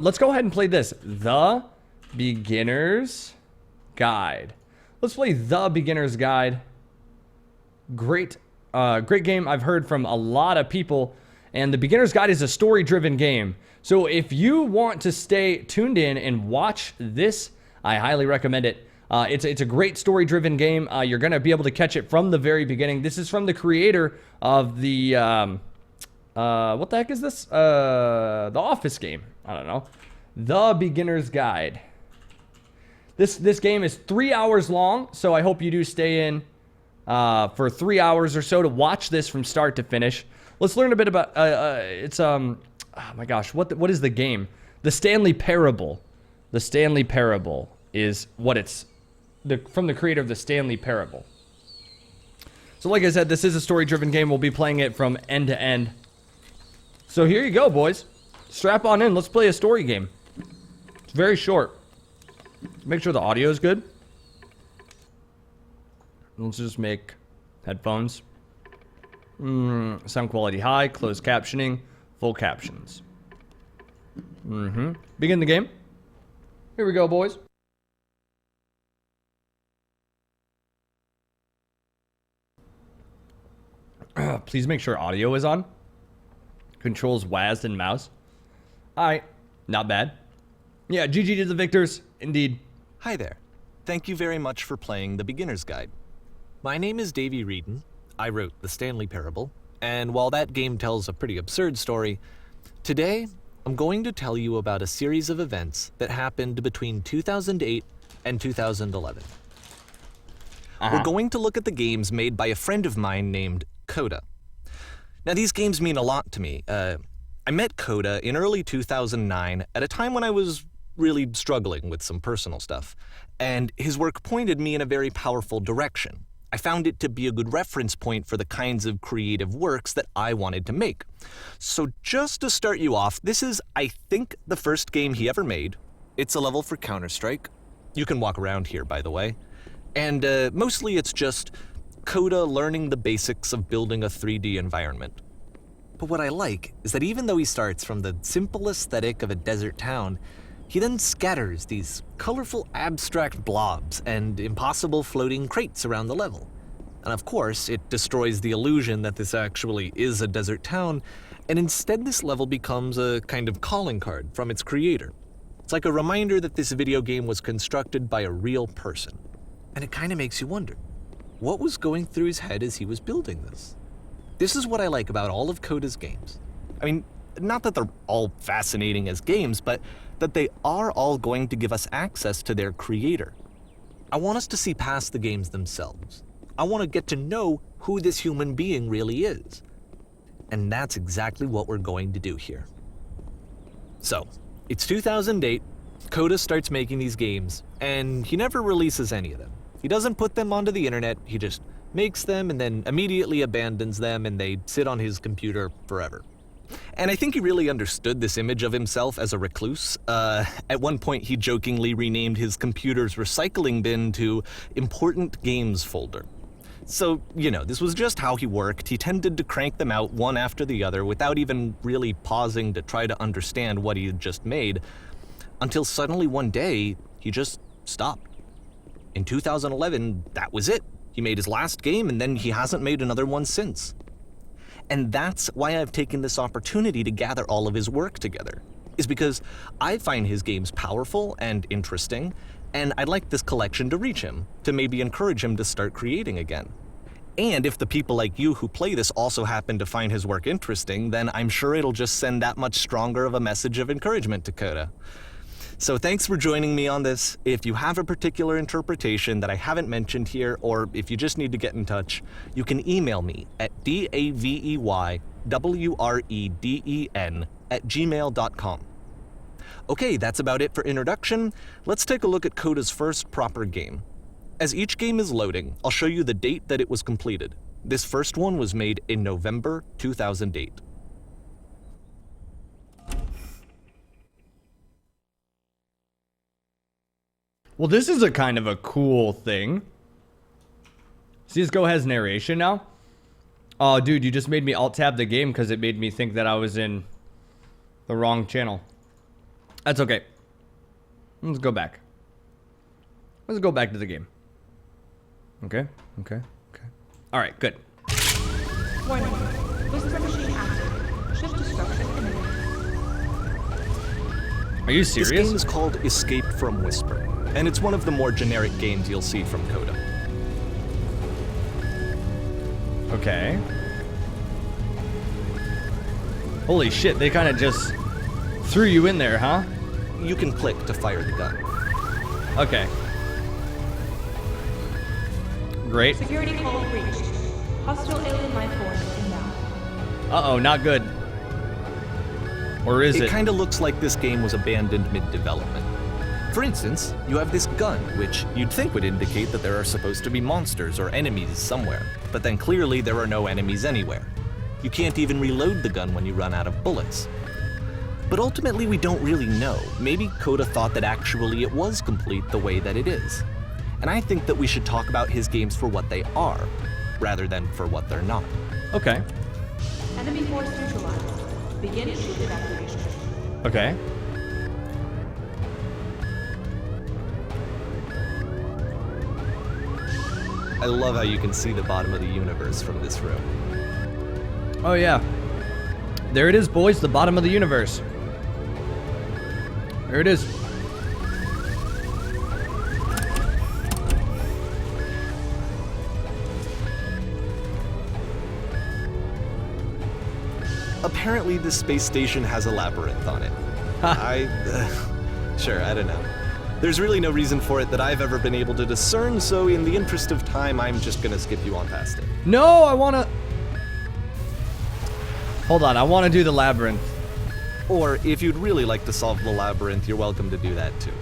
let's go ahead and play this. The Beginner's Guide. Let's play The Beginner's Guide. Great game. I've heard from a lot of people. And The Beginner's Guide is a story-driven game. So if you want to stay tuned in and watch this, I highly recommend it. It's a great story-driven game. You're going to be able to catch it from the very beginning. This is from the creator of the... what the heck is this? The Office game. I don't know. The Beginner's Guide. This game is 3 hours long, so I hope you do stay in for 3 hours or so to watch this from start to finish. Let's learn a bit about oh my gosh, what is the game? The Stanley Parable. The Stanley Parable is what it's from the creator of the Stanley Parable. So like I said, this is a story-driven game. We'll be playing it from end to end. So here you go, boys. Strap on in. Let's play a story game. It's very short. Make sure the audio is good. Let's just make headphones. Sound quality high, closed captioning, full captions. Begin the game. Here we go, boys. Please make sure audio is on. Controls WASD and mouse. Alright, not bad. Yeah, GG to the victors, indeed. Hi there. Thank you very much for playing The Beginner's Guide. My name is Davey Reedon. I wrote The Stanley Parable, and while that game tells a pretty absurd story, today I'm going to tell you about a series of events that happened between 2008 and 2011. We're going to look at the games made by a friend of mine named Coda. Now, these games mean a lot to me. I met Coda in early 2009 at a time when I was really struggling with some personal stuff, and his work pointed me in a very powerful direction. I found it to be a good reference point for the kinds of creative works that I wanted to make. So just to start you off, this is, I think, the first game he ever made. It's a level for Counter-Strike. You can walk around here, by the way. And mostly it's just Coda learning the basics of building a 3D environment. But what I like is that even though he starts from the simple aesthetic of a desert town, he then scatters these colorful abstract blobs and impossible floating crates around the level. And of course, it destroys the illusion that this actually is a desert town, and instead this level becomes a kind of calling card from its creator. It's like a reminder that this video game was constructed by a real person. And it kind of makes you wonder, what was going through his head as he was building this? This is what I like about all of Coda's games. I mean, not that they're all fascinating as games, but that they are all going to give us access to their creator. I want us to see past the games themselves. I want to get to know who this human being really is. And that's exactly what we're going to do here. So, it's 2008, Coda starts making these games, and he never releases any of them. He doesn't put them onto the internet, he just makes them and then immediately abandons them, and they sit on his computer forever. And I think he really understood this image of himself as a recluse. At one point, he jokingly renamed his computer's recycling bin to Important Games Folder. So, you know, this was just how he worked. He tended to crank them out one after the other without even really pausing to try to understand what he had just made, until suddenly one day, he just stopped. In 2011, that was it. He made his last game, and then he hasn't made another one since. And that's why I've taken this opportunity to gather all of his work together, is because I find his games powerful and interesting, and I'd like this collection to reach him, to maybe encourage him to start creating again. And if the people like you who play this also happen to find his work interesting, then I'm sure it'll just send that much stronger of a message of encouragement to Coda. So thanks for joining me on this. If you have a particular interpretation that I haven't mentioned here, or if you just need to get in touch, you can email me at daveywreden@gmail.com. Okay, that's about it for introduction. Let's take a look at Coda's first proper game. As each game is loading, I'll show you the date that it was completed. This first one was made in November 2008. Well, this is a kind of a cool thing. CSGO has narration now. Oh, dude, you just made me alt-tab the game because it made me think that I was in the wrong channel. That's okay. Let's go back. Let's go back to the game. Okay. All right, good. Warning. Whisper machine active. Shift destruction imminent. Are you This serious? game is called Escape from Whisper, and it's one of the more generic games you'll see from Coda. Okay. Holy shit, they kind of just threw you in there, huh? You can click to fire the gun. Okay. Great. Security call reached. Hostile alien life form inbound. Uh-oh, not good. Or is It it? kind of looks like this game was abandoned mid-development. For instance, you have this gun, which you'd think would indicate that there are supposed to be monsters or enemies somewhere, but then clearly there are no enemies anywhere. You can't even reload the gun when you run out of bullets. But ultimately we don't really know. Maybe Coda thought that actually it was complete the way that it is. And I think that we should talk about his games for what they are, rather than for what they're not. Okay. Enemy force neutralized. Begin shield evacuation. Okay. I love how you can see the bottom of the universe from this room. Oh, yeah. There it is, boys. The bottom of the universe. There it is. Apparently, this space station has a labyrinth on it. Sure, I don't know. There's really no reason for it that I've ever been able to discern, so in the interest of time, I'm just gonna skip you on past it. No, I want to... Hold on, I want to do the labyrinth. Or, if you'd really like to solve the labyrinth, you're welcome to do that too.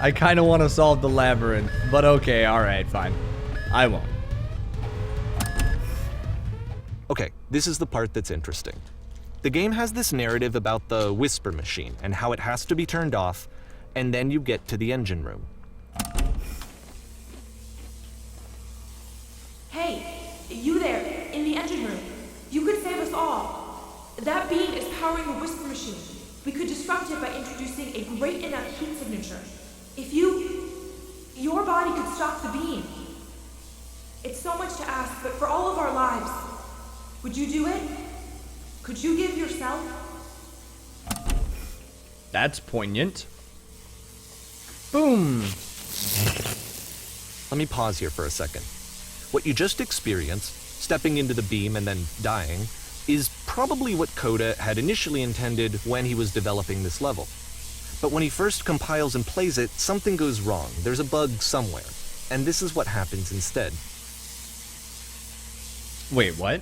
I kind of want to solve the labyrinth, but okay, alright, fine. I won't. Okay, this is the part that's interesting. The game has this narrative about the Whisper machine and how it has to be turned off, and then you get to the engine room. Hey, you there, in the engine room. You could save us all. That beam is powering the Whisper machine. We could disrupt it by introducing a great enough heat signature. If your body could stop the beam. It's so much to ask, but for all of our lives, would you do it? Could you give yourself? That's poignant. Boom. Let me pause here for a second. What you just experienced, stepping into the beam and then dying, is probably what Coda had initially intended when he was developing this level. But when he first compiles and plays it, something goes wrong. There's a bug somewhere. And this is what happens instead. Wait, what?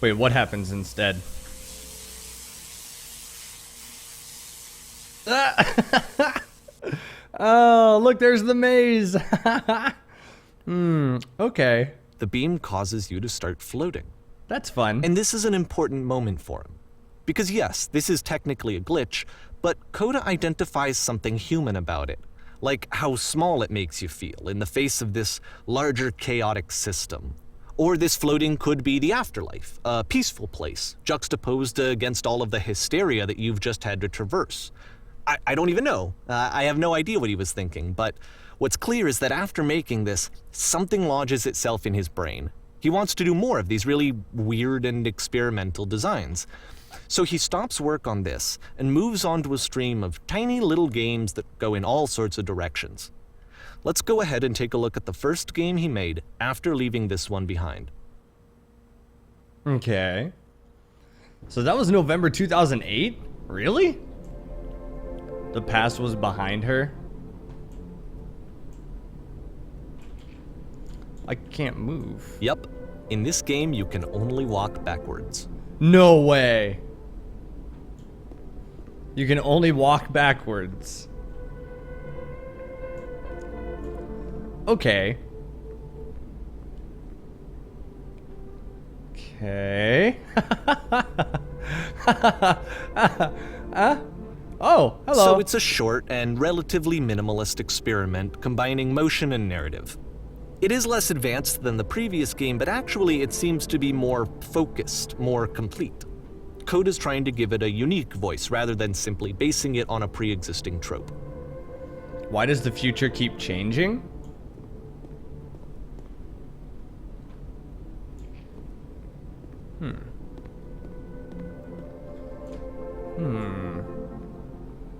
Wait, what happens instead? Oh, look, there's the maze. Okay. The beam causes you to start floating. That's fun. And this is an important moment for him. Because yes, this is technically a glitch, but Coda identifies something human about it. Like how small it makes you feel in the face of this larger chaotic system. Or this floating could be the afterlife, a peaceful place, juxtaposed against all of the hysteria that you've just had to traverse. I don't even know. I have no idea what he was thinking, but what's clear is that after making this, something lodges itself in his brain. He wants to do more of these really weird and experimental designs. So he stops work on this and moves on to a stream of tiny little games that go in all sorts of directions. Let's go ahead and take a look at the first game he made after leaving this one behind. Okay. So that was November 2008? Really? The past was behind her? I can't move. Yep, in this game you can only walk backwards. No way. You can only walk backwards. Okay. Okay. Oh, hello. So it's a short and relatively minimalist experiment combining motion and narrative. It is less advanced than the previous game, but actually it seems to be more focused, more complete. Coda's trying to give it a unique voice rather than simply basing it on a pre-existing trope. Why does the future keep changing?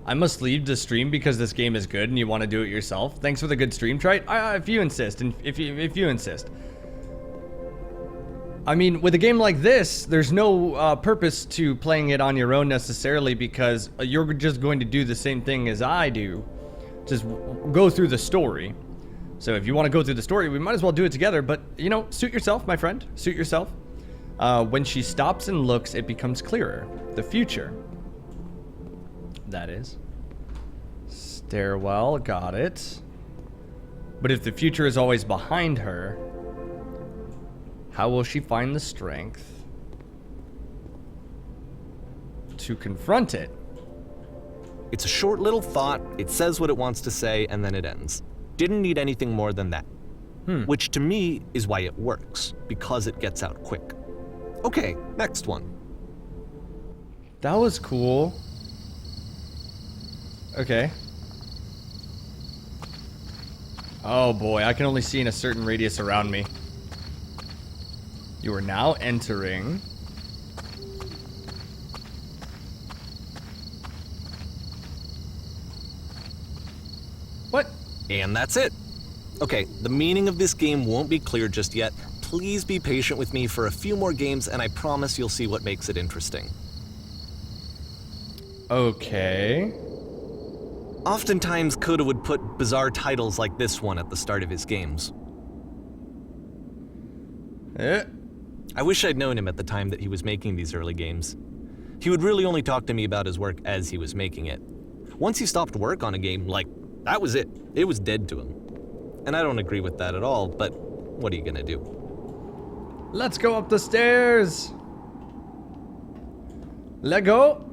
I must leave the stream because this game is good and you want to do it yourself. Thanks for the good stream, Trite. If you insist, and if you insist. I mean, with a game like this, there's no purpose to playing it on your own necessarily, because you're just going to do the same thing as I do. Just go through the story. So if you want to go through the story, we might as well do it together. But, you know, suit yourself, my friend. Suit yourself. When she stops and looks, it becomes clearer. The future. That is. Stairwell, got it. But if the future is always behind her, how will she find the strength to confront it? It's a short little thought, it says what it wants to say, and then it ends. Didn't need anything more than that. Which to me is why it works, because it gets out quick. Okay, next one. That was cool. Okay. Oh boy, I can only see in a certain radius around me. You are now entering. What? And that's it. Okay, the meaning of this game won't be clear just yet. Please be patient with me for a few more games, and I promise you'll see what makes it interesting. Okay. Oftentimes, Coda would put bizarre titles like this one at the start of his games. I wish I'd known him at the time that he was making these early games. He would really only talk to me about his work as he was making it. Once he stopped work on a game, like, that was it. It was dead to him. And I don't agree with that at all, but what are you gonna do? Let's go up the stairs. Let go.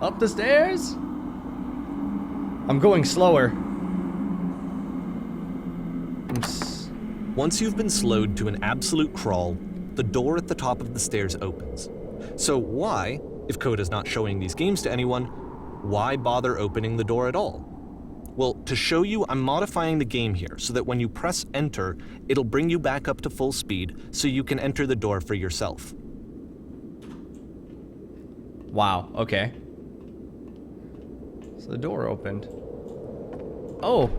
Up the stairs. I'm going slower. Once you've been slowed to an absolute crawl, the door at the top of the stairs opens. So why, if Coda's not showing these games to anyone, why bother opening the door at all? Well, to show you, I'm modifying the game here so that when you press enter, it'll bring you back up to full speed so you can enter the door for yourself. Wow, okay. So the door opened. Oh.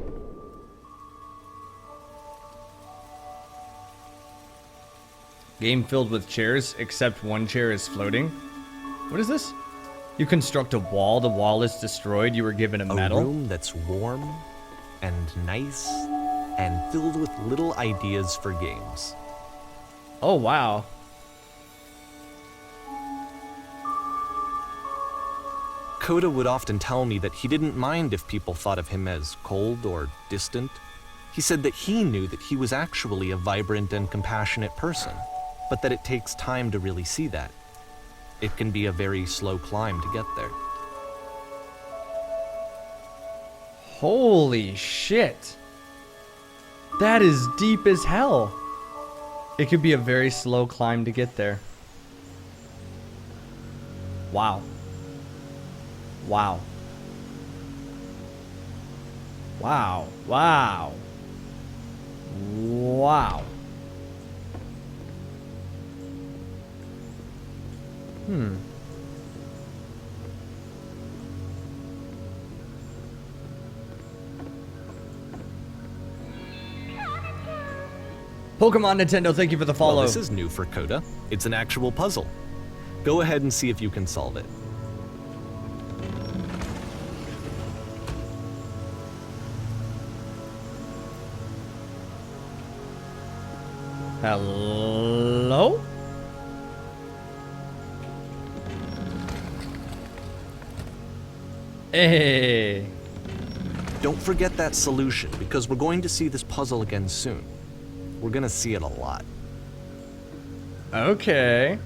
Game filled with chairs, except one chair is floating. What is this? You construct a wall, the wall is destroyed, you were given a medal. A room that's warm and nice and filled with little ideas for games. Oh, wow. Coda would often tell me that he didn't mind if people thought of him as cold or distant. He said that he knew that he was actually a vibrant and compassionate person, but that it takes time to really see that. It can be a very slow climb to get there. Holy shit. That is deep as hell. It could be a very slow climb to get there. Wow. Wow. Wow. Wow. Wow. Pokemon Nintendo, thank you for the follow. Well, this is new for Coda. It's an actual puzzle. Go ahead and see if you can solve it. Hello? Hey. Don't forget that solution, because we're going to see this puzzle again soon. We're gonna see it a lot. Okay.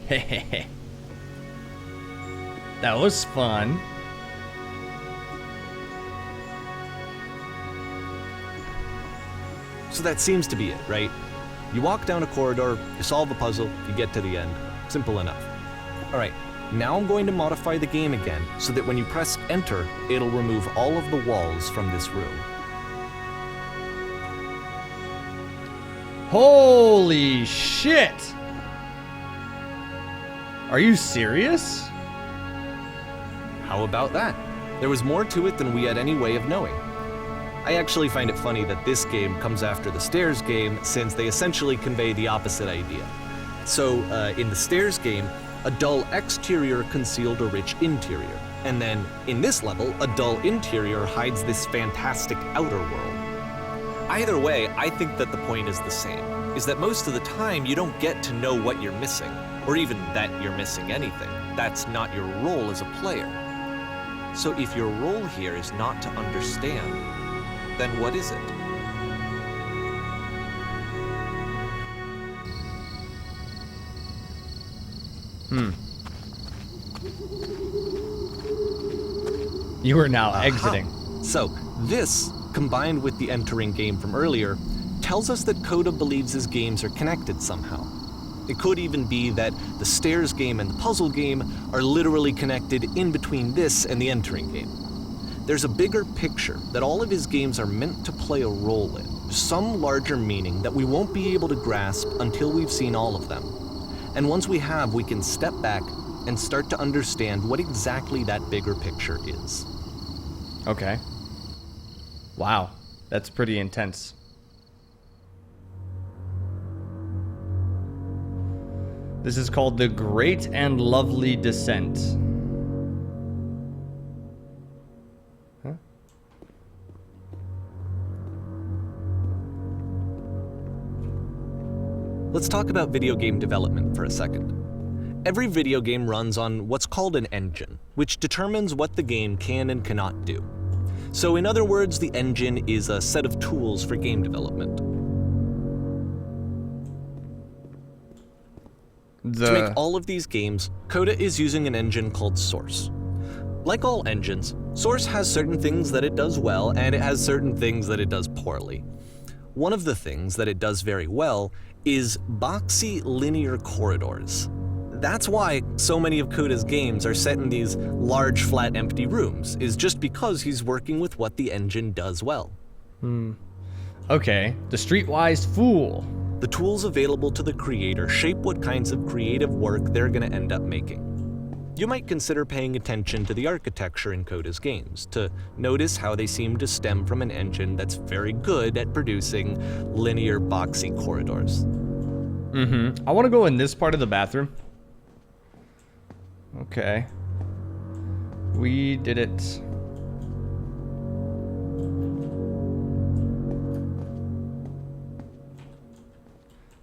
Hehehe. That was fun. So that seems to be it, right? You walk down a corridor, you solve a puzzle, you get to the end. Simple enough. Alright, now I'm going to modify the game again so that when you press enter, it'll remove all of the walls from this room. Holy shit! Are you serious? How about that? There was more to it than we had any way of knowing. I actually find it funny that this game comes after the Stairs game, since they essentially convey the opposite idea. So, in the Stairs game, a dull exterior concealed a rich interior. And then, in this level, a dull interior hides this fantastic outer world. Either way, I think that the point is the same, is that most of the time you don't get to know what you're missing, or even that you're missing anything. That's not your role as a player. So if your role here is not to understand, then what is it? You are now exiting. So, this, combined with the entering game from earlier, tells us that Coda believes his games are connected somehow. It could even be that the Stairs game and the puzzle game are literally connected in between this and the entering game. There's a bigger picture that all of his games are meant to play a role in, some larger meaning that we won't be able to grasp until we've seen all of them. And once we have, we can step back and start to understand what exactly that bigger picture is. Okay. Wow, that's pretty intense. This is called The Great and Lovely Descent. Huh? Let's talk about video game development for a second. Every video game runs on what's called an engine, which determines what the game can and cannot do. So in other words, the engine is a set of tools for game development. To make all of these games, Coda is using an engine called Source. Like all engines, Source has certain things that it does well, and it has certain things that it does poorly. One of the things that it does very well is boxy linear corridors. That's why so many of Coda's games are set in these large, flat, empty rooms, is just because he's working with what the engine does well. Okay, the Streetwise Fool. The tools available to the creator shape what kinds of creative work they're going to end up making. You might consider paying attention to the architecture in Coda's games, to notice how they seem to stem from an engine that's very good at producing linear, boxy corridors. I want to go in this part of the bathroom. Okay. We did it.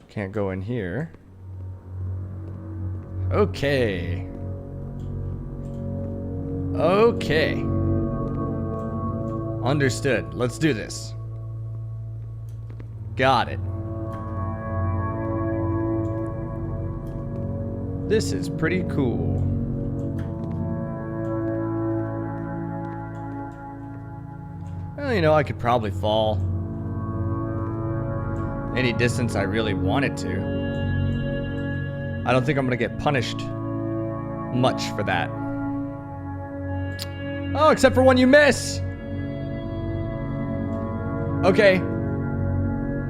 Can't go in here. Okay. Okay. Understood. Let's do this. Got it. This is pretty cool. Well, you know, I could probably fall any distance I really wanted to. I don't think I'm gonna get punished much for that. Oh, except for when you miss. Okay.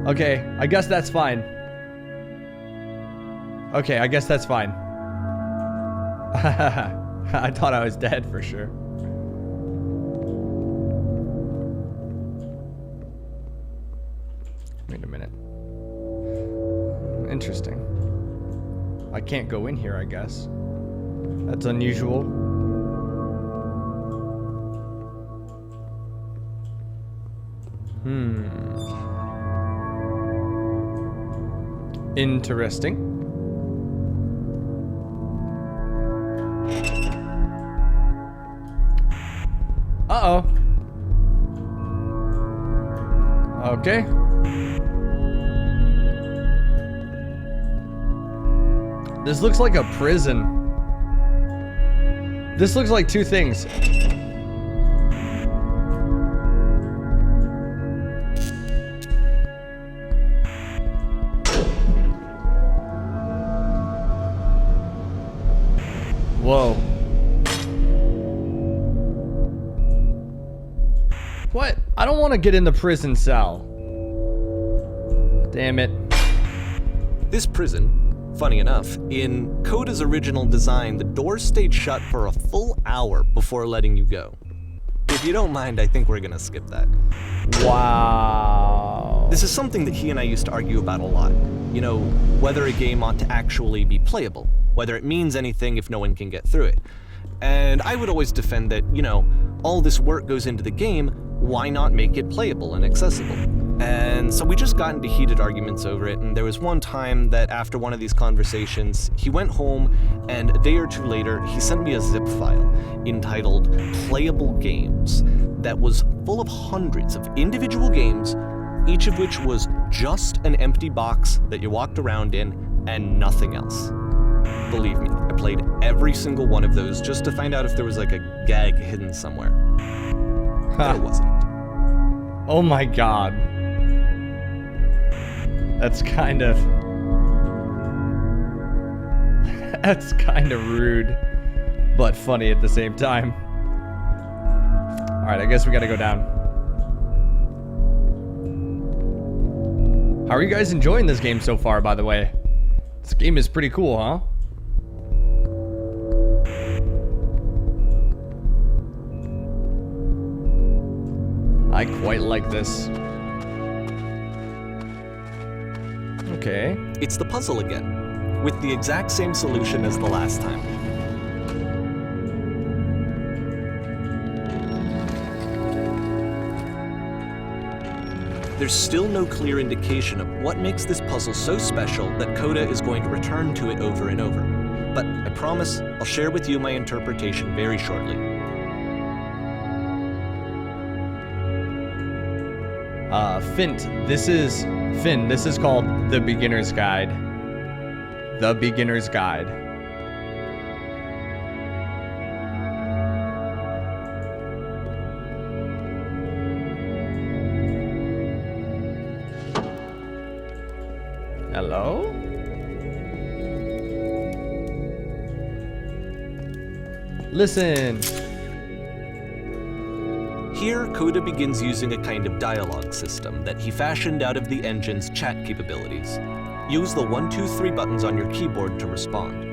Okay, I guess that's fine. Okay, I guess that's fine. I thought I was dead for sure. Wait a minute. Interesting. I can't go in here, I guess. That's unusual. Interesting. Uh-oh. Okay. This looks like a prison. This looks like two things. Whoa. What? I don't want to get in the prison cell. Damn it. This prison, funny enough, in Coda's original design, the doors stayed shut for a full hour before letting you go. If you don't mind, I think we're gonna skip that. Wow. This is something that he and I used to argue about a lot. You know, whether a game ought to actually be playable, whether it means anything if no one can get through it. And I would always defend that, you know, all this work goes into the game, why not make it playable and accessible? And so we just got into heated arguments over it, and there was one time that after one of these conversations, he went home, and a day or two later, he sent me a zip file entitled Playable Games that was full of hundreds of individual games, each of which was just an empty box that you walked around in and nothing else. Believe me, I played every single one of those just to find out if there was like a gag hidden somewhere. There wasn't. Oh my god. That's kind of rude, but funny at the same time. Alright, I guess we gotta go down. How are you guys enjoying this game so far, by the way? This game is pretty cool, huh? I quite like this. Okay. It's the puzzle again, with the exact same solution as the last time. There's still no clear indication of what makes this puzzle so special that Coda is going to return to it over and over. But I promise I'll share with you my interpretation very shortly. Finn, this is called The Beginner's Guide. The Beginner's Guide. Hello? Listen. Here, Coda begins using a kind of dialogue system that he fashioned out of the engine's chat capabilities. Use the 1, 2, 3 buttons on your keyboard to respond.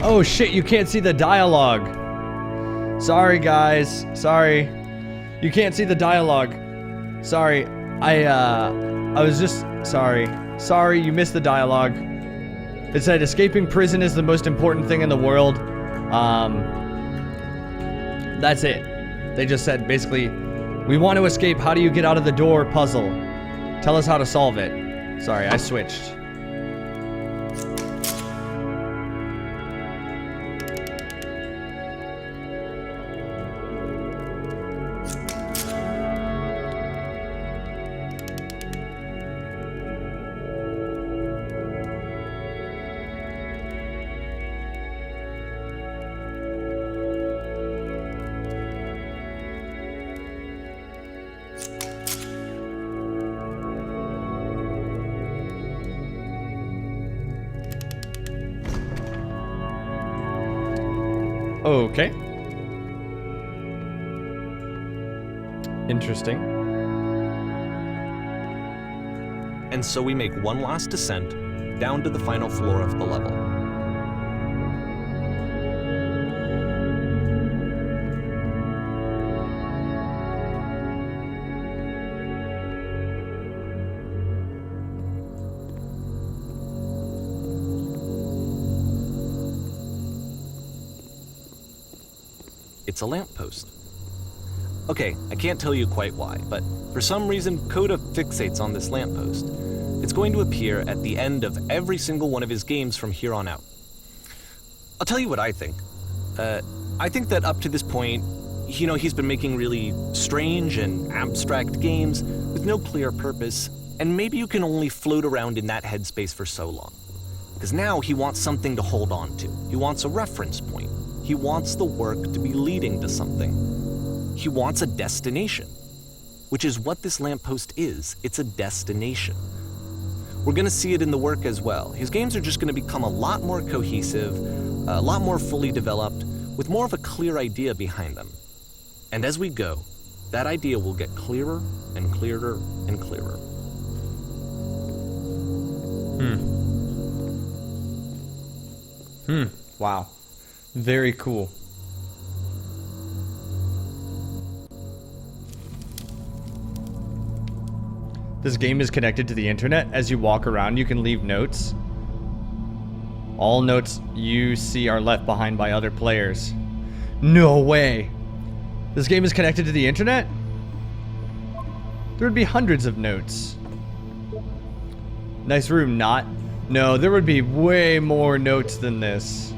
Oh shit, you can't see the dialogue. Sorry guys, sorry. You can't see the dialogue. Sorry, I was just, sorry. Sorry, you missed the dialogue. It said escaping prison is the most important thing in the world. That's it. They just said basically, we want to escape, how do you get out of the door puzzle? Tell us how to solve it. Sorry, I switched. Okay. Interesting. And so we make one last descent down to the final floor of the level. it's a lamppost. Okay, I can't tell you quite why, but for some reason, Coda fixates on this lamppost. It's going to appear at the end of every single one of his games from here on out. I'll tell you what I think. I think that up to this point, he's been making really strange and abstract games with no clear purpose, and maybe you can only float around in that headspace for so long. Because now he wants something to hold on to. He wants a reference point. He wants the work to be leading to something. He wants a destination, which is what this lamppost is. It's a destination. We're going to see it in the work as well. His games are just going to become a lot more cohesive, a lot more fully developed, with more of a clear idea behind them. And as we go, that idea will get clearer and clearer and clearer. Wow. Very cool. This game is connected to the internet. As you walk around, you can leave notes. All notes you see are left behind by other players. No way. This game is connected to the internet? There would be hundreds of notes. Nice room, not? No, there would be way more notes than this.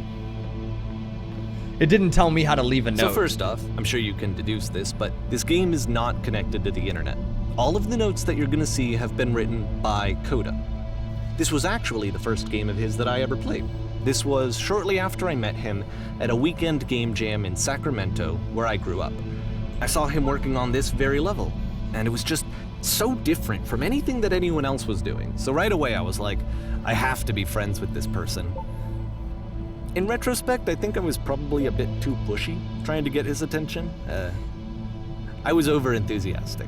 It didn't tell me how to leave a note. So first off, I'm sure you can deduce this, but this game is not connected to the internet. All of the notes that you're going to see have been written by Coda. This was actually the first game of his that I ever played. This was shortly after I met him at a weekend game jam in Sacramento, where I grew up. I saw him working on this very level, and it was just so different from anything that anyone else was doing. So right away I was like, I have to be friends with this person. In retrospect, I think I was probably a bit too pushy, trying to get his attention. I was over-enthusiastic.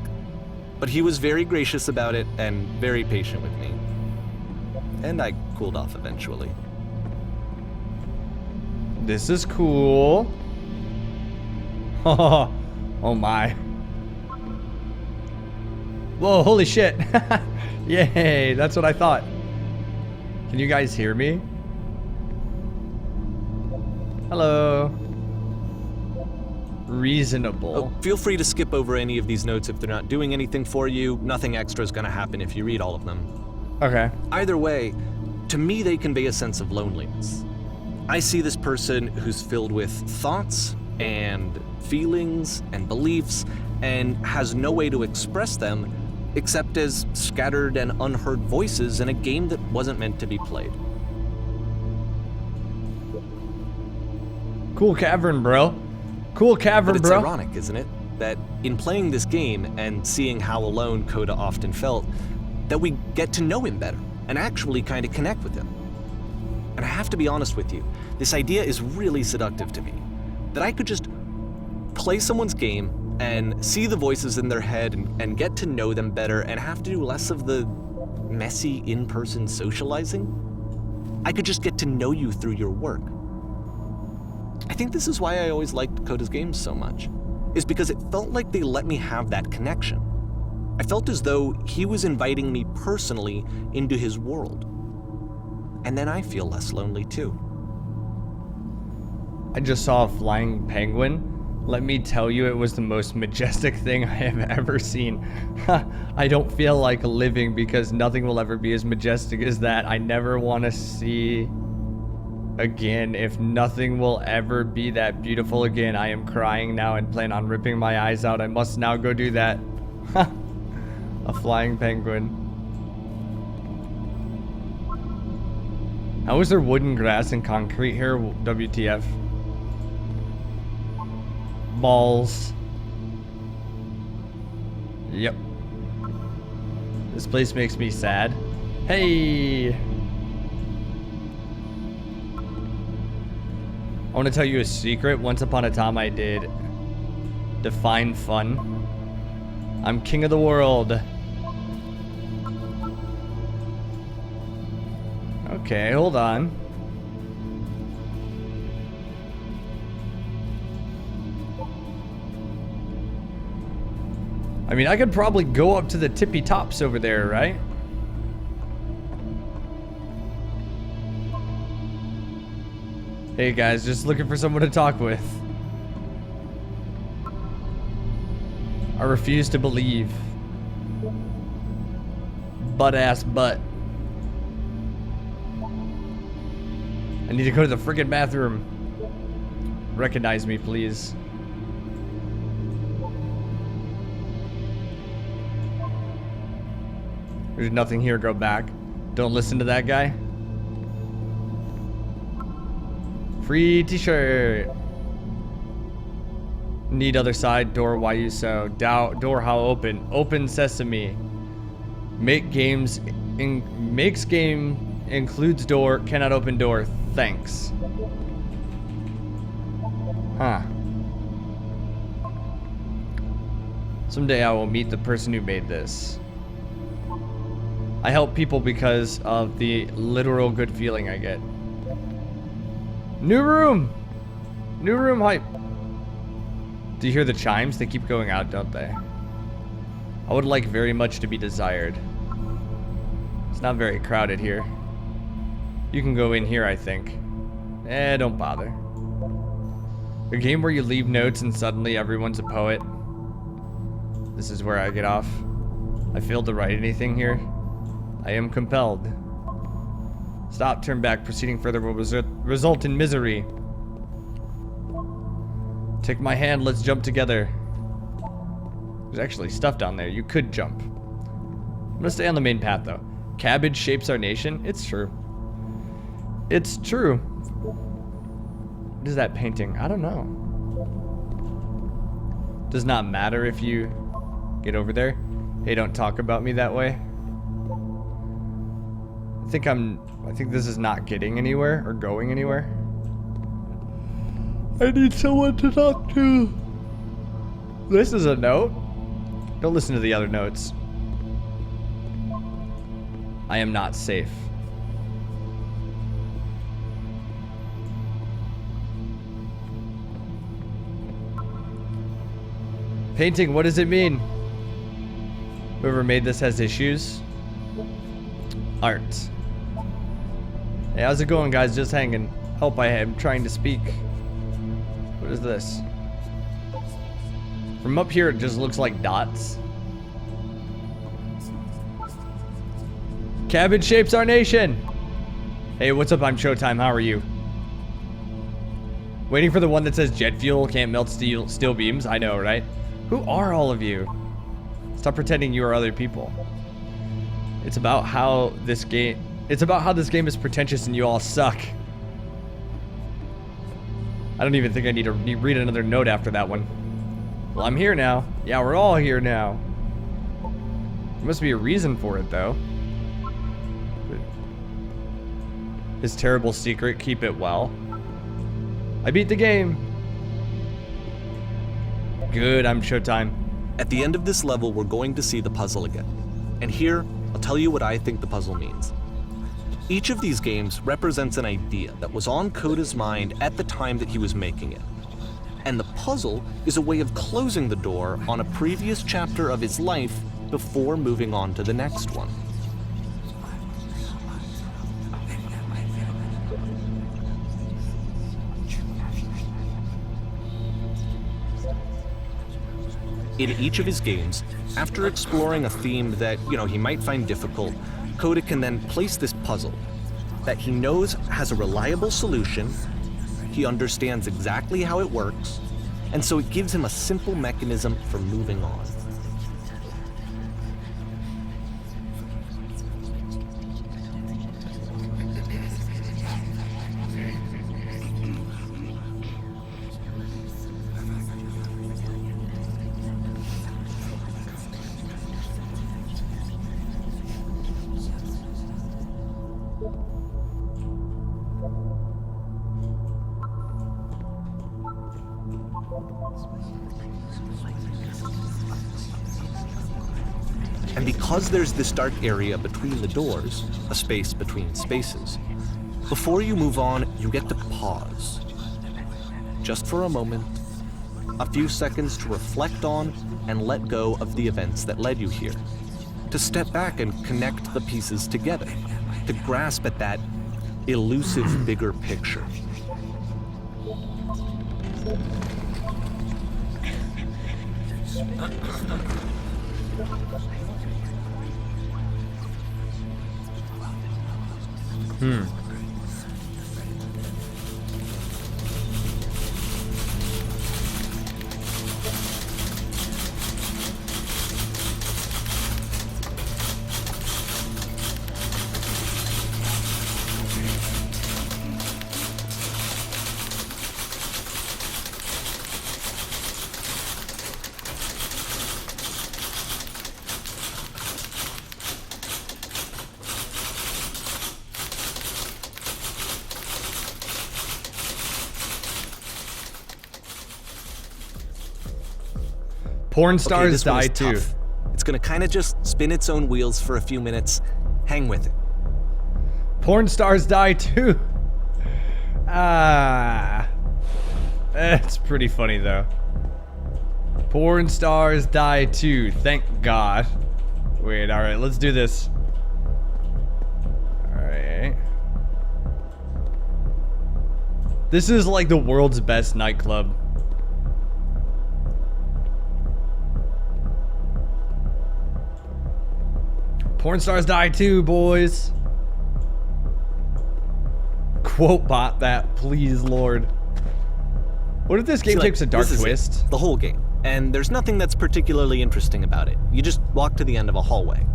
But he was very gracious about it and very patient with me. And I cooled off eventually. This is cool. Oh my. Whoa, holy shit. Yay, that's what I thought. Can you guys hear me? Hello. Reasonable. Oh, feel free to skip over any of these notes if they're not doing anything for you. Nothing extra is going to happen if you read all of them. Okay. Either way, to me they convey a sense of loneliness. I see this person who's filled with thoughts and feelings and beliefs and has no way to express them except as scattered and unheard voices in a game that wasn't meant to be played. Cool cavern, bro. Cool cavern, But it's bro. ironic, isn't it? That in playing this game and seeing how alone Coda often felt, that we get to know him better and actually kind of connect with him. And I have to be honest with you, this idea is really seductive to me. That I could just play someone's game and see the voices in their head and get to know them better and have to do less of the messy in-person socializing. I could just get to know you through your work. I think this is why I always liked Coda's games so much, is because it felt like they let me have that connection. I felt as though he was inviting me personally into his world. And then I feel less lonely too. I just saw a flying penguin. Let me tell you, it was the most majestic thing I have ever seen. I don't feel like living because nothing will ever be as majestic as that. I never want to see again. If nothing will ever be that beautiful again, I am crying now and plan on ripping my eyes out. I must now go do that. A flying penguin. How is there wooden grass and concrete here? WTF. Balls. Yep. This place makes me sad. Hey! I want to tell you a secret. Once upon a time I did define fun. I'm king of the world. Okay, hold on. I mean, I could probably go up to the tippy tops over there, right? Hey guys, just looking for someone to talk with. I refuse to believe. Butt ass butt. I need to go to the friggin' bathroom. Recognize me, please. There's nothing here, go back. Don't listen to that guy. Free t-shirt. Need other side, door, why you so? Door, how open? Open sesame. Makes game, includes door, cannot open door, thanks. Huh. Someday I will meet the person who made this. I help people because of the literal good feeling I get. New room! New room hype. Do you hear the chimes? They keep going out, don't they? I would like very much to be desired. It's not very crowded here. You can go in here, I think. Don't bother. A game where you leave notes and suddenly everyone's a poet. This is where I get off. I failed to write anything here. I am compelled. Stop, turn back, proceeding further will result in misery. Take my hand, let's jump together. There's actually stuff down there, you could jump. I'm gonna stay on the main path though. Cabbage shapes our nation, it's true. It's true. What is that painting? I don't know. Does not matter if you get over there. Hey, don't talk about me that way. I think this is not getting anywhere or going anywhere. I need someone to talk to. This is a note. Don't listen to the other notes. I am not safe. Painting, what does it mean? Whoever made this has issues. Art. Hey, how's it going, guys? Just hanging. Help, I am trying to speak. What is this? From up here, it just looks like dots. Cabbage shapes our nation. Hey, what's up? I'm Showtime. How are you? Waiting for the one that says jet fuel can't melt steel beams. I know, right? Who are all of you? Stop pretending you are other people. It's about how this game is pretentious and you all suck. I don't even think I need to read another note after that one. Well, I'm here now. Yeah, we're all here now. There must be a reason for it, though. His terrible secret, keep it well. I beat the game. Good, I'm Showtime. At the end of this level, we're going to see the puzzle again. And here, I'll tell you what I think the puzzle means. Each of these games represents an idea that was on Coda's mind at the time that he was making it. And the puzzle is a way of closing the door on a previous chapter of his life before moving on to the next one. In each of his games, after exploring a theme that, he might find difficult, Coda can then place this puzzle that he knows has a reliable solution, he understands exactly how it works, and so it gives him a simple mechanism for moving on. And because there's this dark area between the doors, a space between spaces, before you move on, you get to pause. Just for a moment, a few seconds to reflect on and let go of the events that led you here. To step back and connect the pieces together. To grasp at that elusive bigger picture. Porn Okay, stars this one die is too. tough. It's gonna kind of just spin its own wheels for a few minutes. Hang with it. Porn stars die too. It's pretty funny though. Porn stars die too. Thank God. Wait, alright, let's do this. Alright. This is like the world's best nightclub. Porn stars die too, boys. Quote bot that, please, Lord. What if this game See, like, takes a dark this is it, twist? the whole game. And there's nothing that's particularly interesting about it. You just walk to the end of a hallway.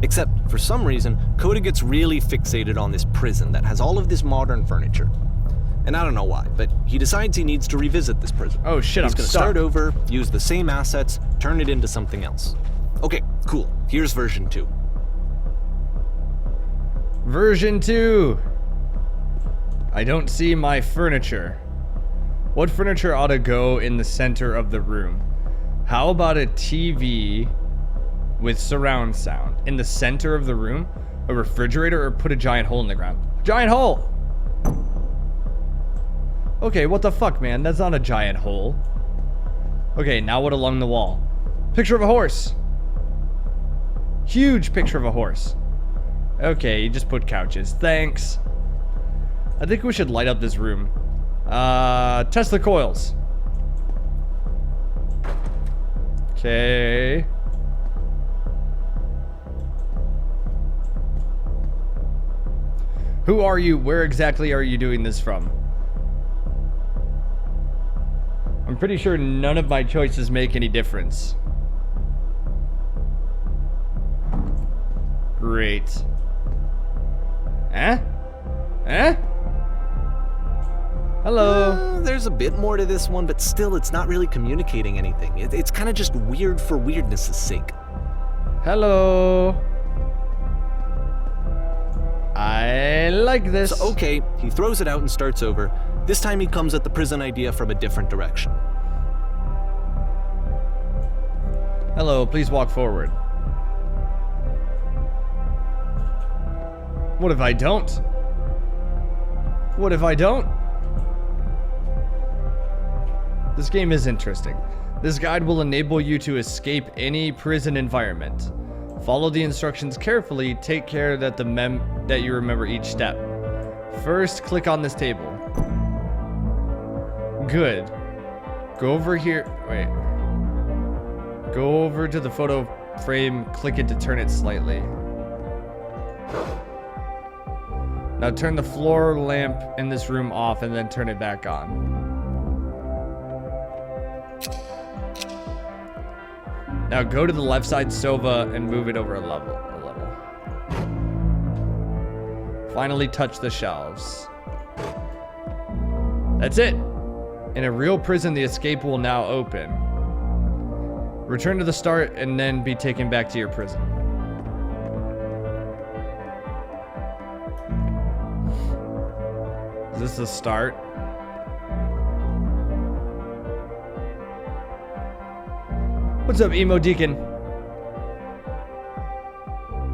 Except, for some reason, Coda gets really fixated on this prison that has all of this modern furniture. And I don't know why, but he decides he needs to revisit this prison. Oh shit, He's I'm gonna stuck. start over, use the same assets, turn it into something else. Okay, cool. Here's version 2. Version 2. I don't see my furniture. What furniture ought to go in the center of the room? How about a TV with surround sound in the center of the room? A refrigerator, or put a giant hole in the ground? Giant hole! Okay, what the fuck, man? That's not a giant hole. Okay, now what along the wall? Picture of a horse. Huge picture of a horse. Okay, you just put couches. Thanks. I think we should light up this room. Test the coils. Okay. Who are you? Where exactly are you doing this from? I'm pretty sure none of my choices make any difference. Great. Eh? Eh? Hello? There's a bit more to this one, but still, it's not really communicating anything. It's kind of just weird for weirdness' sake. Hello? I like this. So, okay, he throws it out and starts over. This time he comes at the prison idea from a different direction. Hello, please walk forward. What if I don't? What if I don't? This game is interesting. This guide will enable you to escape any prison environment. Follow the instructions carefully. Take care that that you remember each step. First, click on this table. Good. Go over here. Wait. Go over to the photo frame. Click it to turn it slightly. Now turn the floor lamp in this room off and then turn it back on. Now go to the left side sofa and move it over a level. Finally touch the shelves. That's it. In a real prison, the escape will now open. Return to the start and then be taken back to your prison. Is this the start? What's up, Emo Deacon?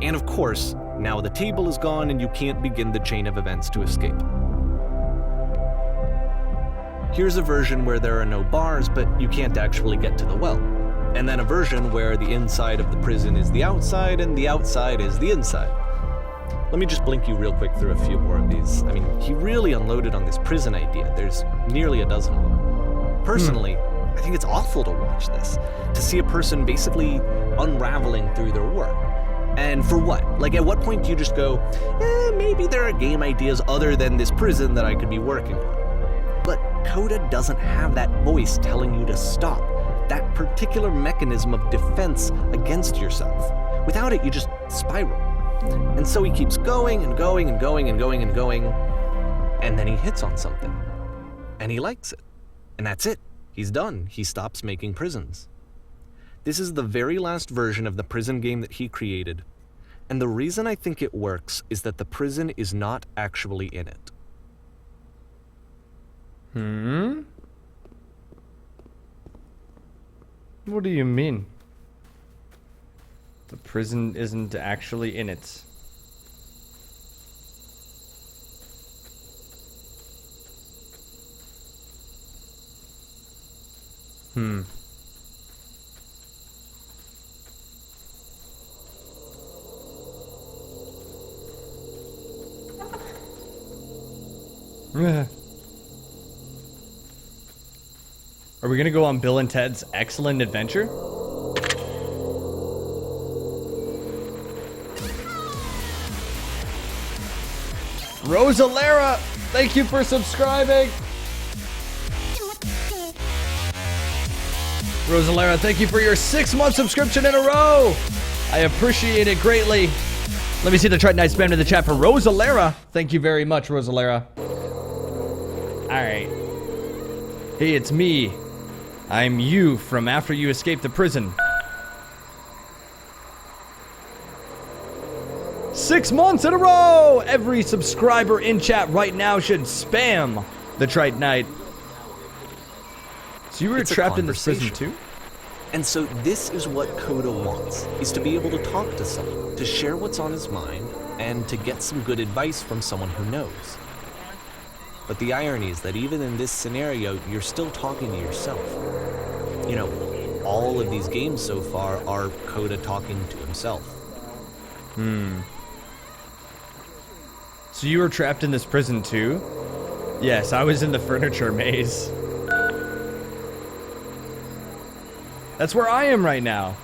And of course, now the table is gone and you can't begin the chain of events to escape. Here's a version where there are no bars, but you can't actually get to the well. And then a version where the inside of the prison is the outside and the outside is the inside. Let me just blink you real quick through a few more of these. I mean, he really unloaded on this prison idea. There's nearly a dozen of them. Personally, I think it's awful to watch this, to see a person basically unraveling through their work. And for what? Like, at what point do you just go, maybe there are game ideas other than this prison that I could be working on? But Coda doesn't have that voice telling you to stop, that particular mechanism of defense against yourself. Without it, you just spiral. And so he keeps going and going and going and going and going, and then he hits on something. And he likes it. And that's it. He's done. He stops making prisons. This is the very last version of the prison game that he created. And the reason I think it works is that the prison is not actually in it. What do you mean? The prison isn't actually in it. Are we gonna go on Bill and Ted's Excellent Adventure? Rosalera, thank you for subscribing. Rosalera, thank you for your 6-month subscription in a row. I appreciate it greatly. Let me see the Tritonite spam in the chat for Rosalera. Thank you very much, Rosalera. Alright. Hey, it's me. I'm you from after you escaped the prison. 6 months in a row! Every subscriber in chat right now should spam the Tritonite. So you were trapped in this prison too? And so this is what Coda wants, is to be able to talk to someone, to share what's on his mind, and to get some good advice from someone who knows. But the irony is that even in this scenario, you're still talking to yourself. You know, all of these games so far are Coda talking to himself. So you were trapped in this prison too? Yes, I was in the furniture maze. That's where I am right now.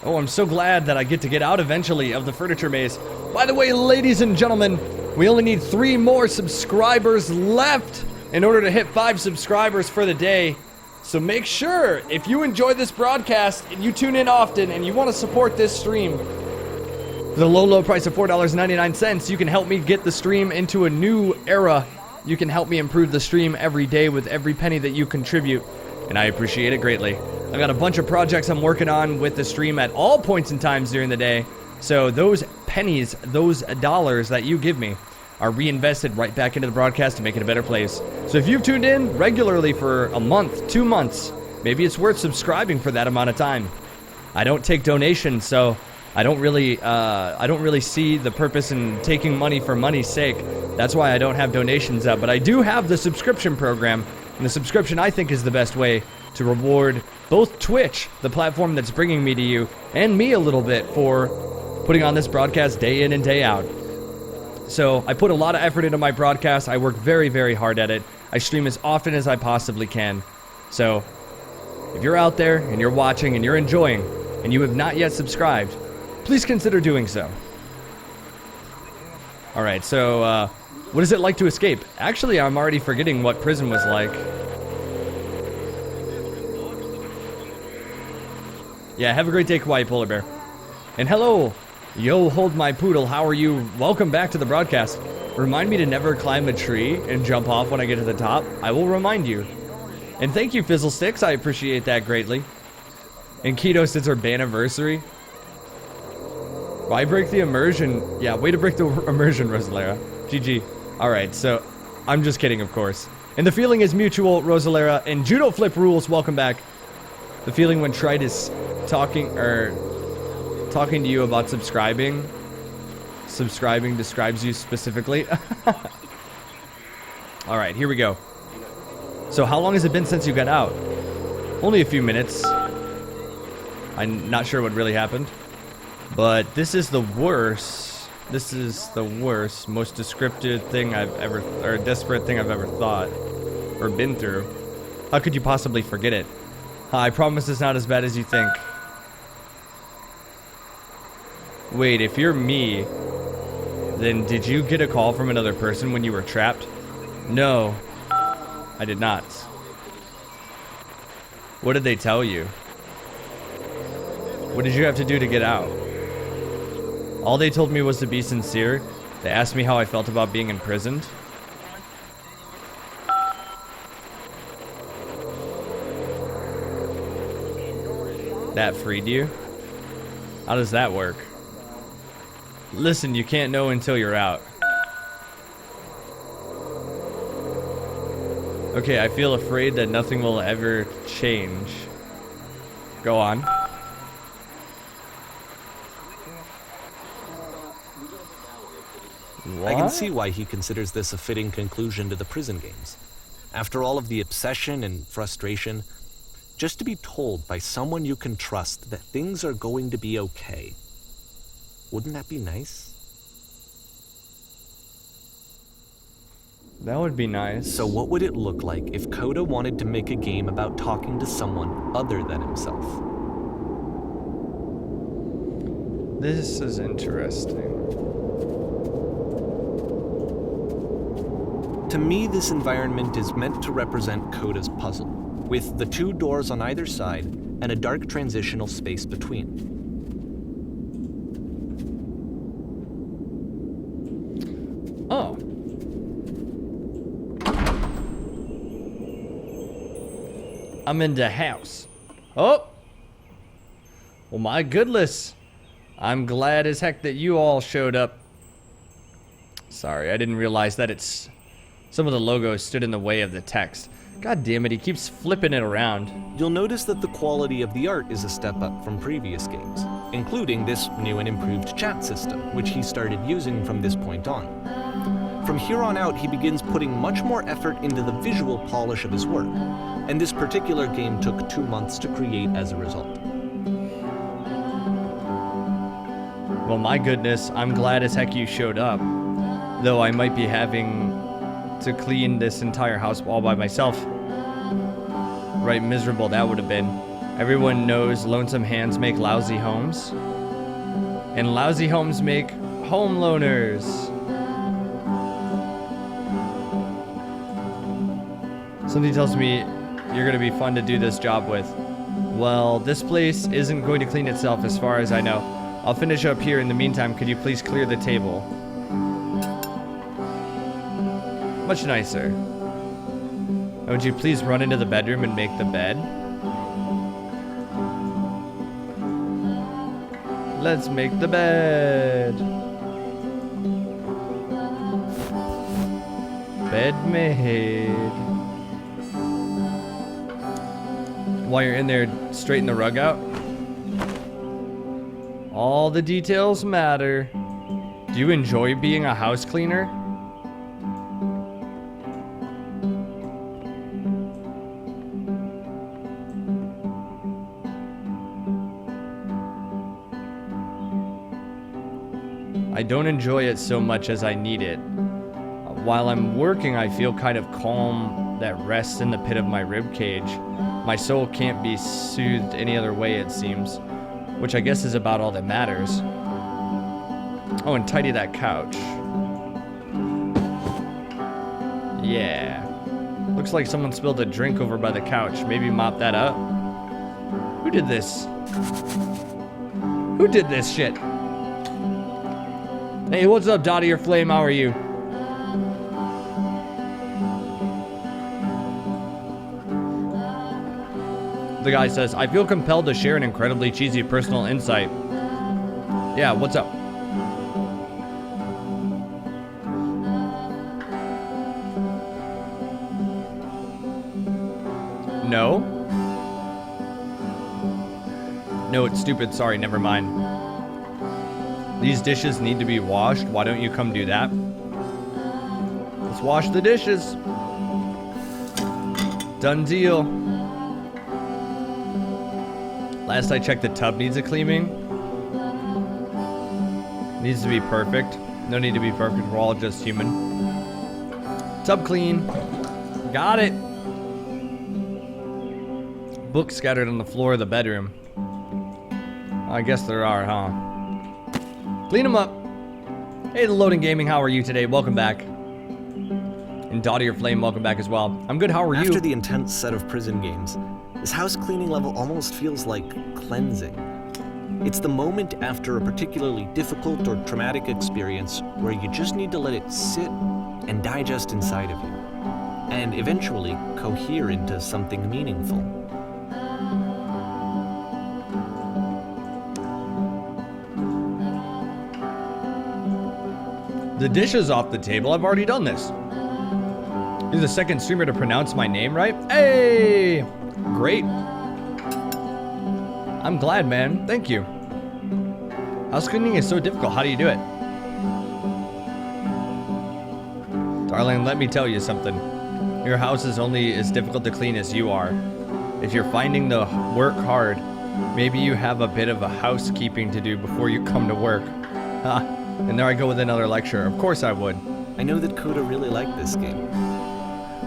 Oh, I'm so glad that I get to get out eventually of the furniture maze. By the way, ladies and gentlemen, we only need 3 more subscribers left in order to hit 5 subscribers for the day. So make sure, if you enjoy this broadcast and you tune in often and you want to support this stream, for the low, low price of $4.99, you can help me get the stream into a new era. You can help me improve the stream every day with every penny that you contribute, and I appreciate it greatly. I've got a bunch of projects I'm working on with the stream at all points and times during the day, so those pennies, those dollars that you give me are reinvested right back into the broadcast to make it a better place. So if you've tuned in regularly for a month, 2 months, maybe it's worth subscribing for that amount of time. I don't take donations, so I don't really see the purpose in taking money for money's sake. That's why I don't have donations up, but I do have the subscription program, and the subscription I think is the best way to reward both Twitch, the platform that's bringing me to you, and me a little bit for putting on this broadcast day in and day out. So I put a lot of effort into my broadcast. I work very, very hard at it. I stream as often as I possibly can. So if you're out there and you're watching and you're enjoying and you have not yet subscribed, please consider doing so. Alright, so what is it like to escape? Actually, I'm already forgetting what prison was like. Yeah, have a great day, Kawaii Polar Bear. And hello, yo, hold my poodle, how are you? Welcome back to the broadcast. Remind me to never climb a tree and jump off when I get to the top. I will remind you. And thank you, Fizzlesticks, I appreciate that greatly. And Ketos, it's our banniversary. Why break the immersion? Yeah, way to break the immersion, Rosalera. GG. Alright, so I'm just kidding, of course. And the feeling is mutual, Rosalera. And Judo Flip rules, welcome back. The feeling when Trite is talking to you about subscribing describes you specifically. Alright, here we go. So how long has it been since you got out? Only a few minutes. I'm not sure what really happened. But this is the worst. This is the worst, most descriptive thing I've ever, or desperate thing I've ever thought or been through. How could you possibly forget it? I promise it's not as bad as you think. Wait, if you're me, then did you get a call from another person when you were trapped? No, I did not. What did they tell you? What did you have to do to get out? All they told me was to be sincere. They asked me how I felt about being imprisoned. That freed you? How does that work? Listen, you can't know until you're out. Okay, I feel afraid that nothing will ever change. Go on. I can What? see why he considers this a fitting conclusion to the prison games. After all of the obsession and frustration, just to be told by someone you can trust that things are going to be okay. Wouldn't that be nice? That would be nice. So what would it look like if Coda wanted to make a game about talking to someone other than himself? This is interesting. To me, this environment is meant to represent Coda's puzzle, with the two doors on either side and a dark transitional space between. Oh. I'm in the house. Oh. Well, my goodness. I'm glad as heck that you all showed up. Sorry, I didn't realize that some of the logos stood in the way of the text. God damn it, he keeps flipping it around. You'll notice that the quality of the art is a step up from previous games, including this new and improved chat system, which he started using from this point on. From here on out, he begins putting much more effort into the visual polish of his work, and this particular game took 2 months to create as a result. Well, my goodness, I'm glad as heck you showed up. Though I might be having to clean this entire house all by myself. Right, miserable that would have been. Everyone knows lonesome hands make lousy homes. And lousy homes make home loners. Something tells me you're going to be fun to do this job with. Well, this place isn't going to clean itself as far as I know. I'll finish up here. In the meantime, could you please clear the table? Much nicer. And would you please run into the bedroom and make the bed? Let's make the bed. Bed made. While you're in there, straighten the rug out. All the details matter. Do you enjoy being a house cleaner? I don't enjoy it so much as I need it. While I'm working, I feel kind of calm that rests in the pit of my rib cage. My soul can't be soothed any other way, it seems, which I guess is about all that matters. Oh, and tidy that couch. Yeah. Looks like someone spilled a drink over by the couch. Maybe mop that up. Who did this? Who did this shit? Hey, what's up, Dottie or Flame? How are you? The guy says, I feel compelled to share an incredibly cheesy personal insight. Yeah, what's up? No? No, it's stupid. Sorry, never mind. These dishes need to be washed. Why don't you come do that? Let's wash the dishes. Done deal. Last I checked, the tub needs a cleaning. Needs to be perfect. No need to be perfect. We're all just human. Tub clean. Got it. books scattered on the floor of the bedroom. I guess there are, huh? Clean them up. Hey, The Loading Gaming, how are you today? Welcome back. And Daughter Your Flame, welcome back as well. I'm good, how are you? After the intense set of prison games, this house cleaning level almost feels like cleansing. It's the moment after a particularly difficult or traumatic experience where you just need to let it sit and digest inside of you, and eventually cohere into something meaningful. The dish is off the table. I've already done this. You're the second streamer to pronounce my name right. Hey! Great. I'm glad, man. Thank you. House cleaning is so difficult. How do you do it? Darling, let me tell you something. Your house is only as difficult to clean as you are. If you're finding the work hard, maybe you have a bit of a housekeeping to do before you come to work. Ha! And there I go with another lecture. Of course I would. I know that Coda really liked this game.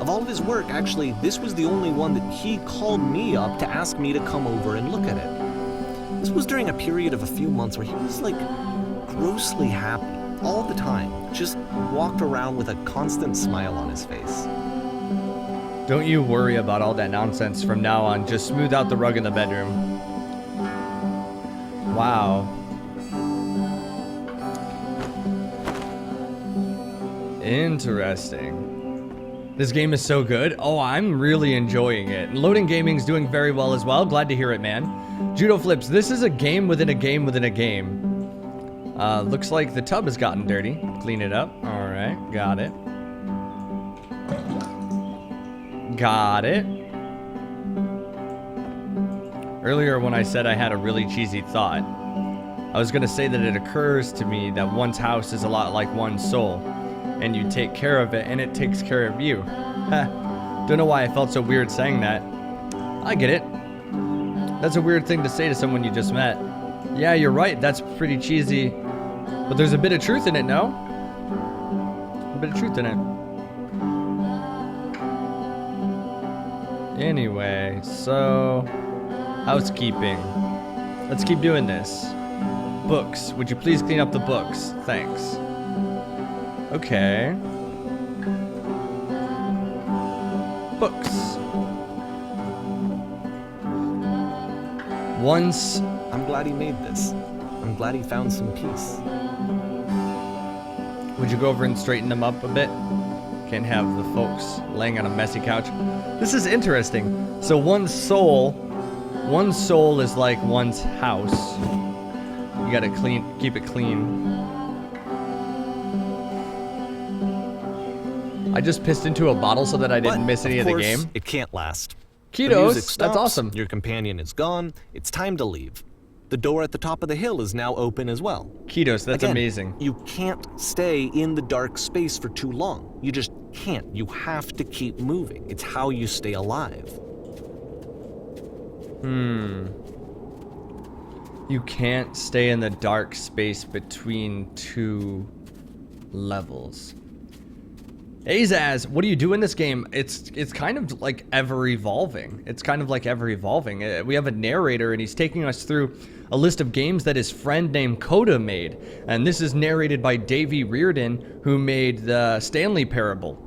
Of all of his work, actually, this was the only one that he called me up to ask me to come over and look at it. This was during a period of a few months where he was like grossly happy all the time. Just walked around with a constant smile on his face. Don't you worry about all that nonsense from now on. Just smooth out the rug in the bedroom. Wow. Interesting. This game is so good. Oh, I'm really enjoying it. Loading Gaming's doing very well as well. Glad to hear it, man. Judo Flips, this is a game within a game within a game. Looks like the tub has gotten dirty. Clean it up. All right, got it. Got it. Earlier when I said I had a really cheesy thought, I was gonna say that it occurs to me that one's house is a lot like one's soul, and you take care of it and it takes care of you. Don't know why I felt so weird saying that. I get it. That's a weird thing to say to someone you just met. Yeah, you're right, that's pretty cheesy, but there's a bit of truth in it, no? A bit of truth in it. Anyway, so housekeeping. Let's keep doing this. Books. Would you please clean up the books? Thanks. Okay. Books. Once. I'm glad he made this. I'm glad he found some peace. Would you go over and straighten them up a bit? Can't have the folks laying on a messy couch. This is interesting. So one soul is like one's house. You gotta keep it clean. I just pissed into a bottle so that I didn't miss any of the game. It can't last. Ketos, The music stops, that's awesome. Your companion is gone. It's time to leave. The door at the top of the hill is now open as well. Ketos, that's Again, amazing. You can't stay in the dark space for too long. You just can't. You have to keep moving. It's how you stay alive. You can't stay in the dark space between two levels. Azaz, what do you do in this game? It's kind of like ever evolving. It's kind of like ever evolving. We have a narrator and he's taking us through a list of games that his friend named Coda made. And this is narrated by Davey Reardon, who made the Stanley Parable.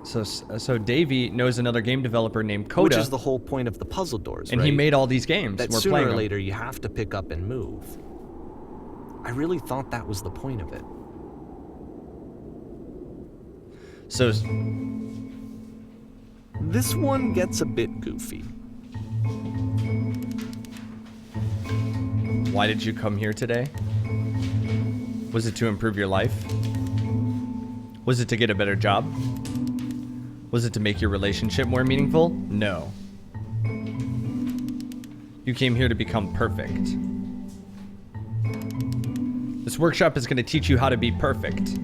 So Davey knows another game developer named Coda. Which is the whole point of the puzzle doors, and right? he made all these games. That We're sooner playing or them. later you have to pick up and move. I really thought that was the point of it. So This one gets a bit goofy. why did you come here today? Was it to improve your life? Was it to get a better job? Was it to make your relationship more meaningful? No. You came here to become perfect. This workshop is going to teach you how to be perfect.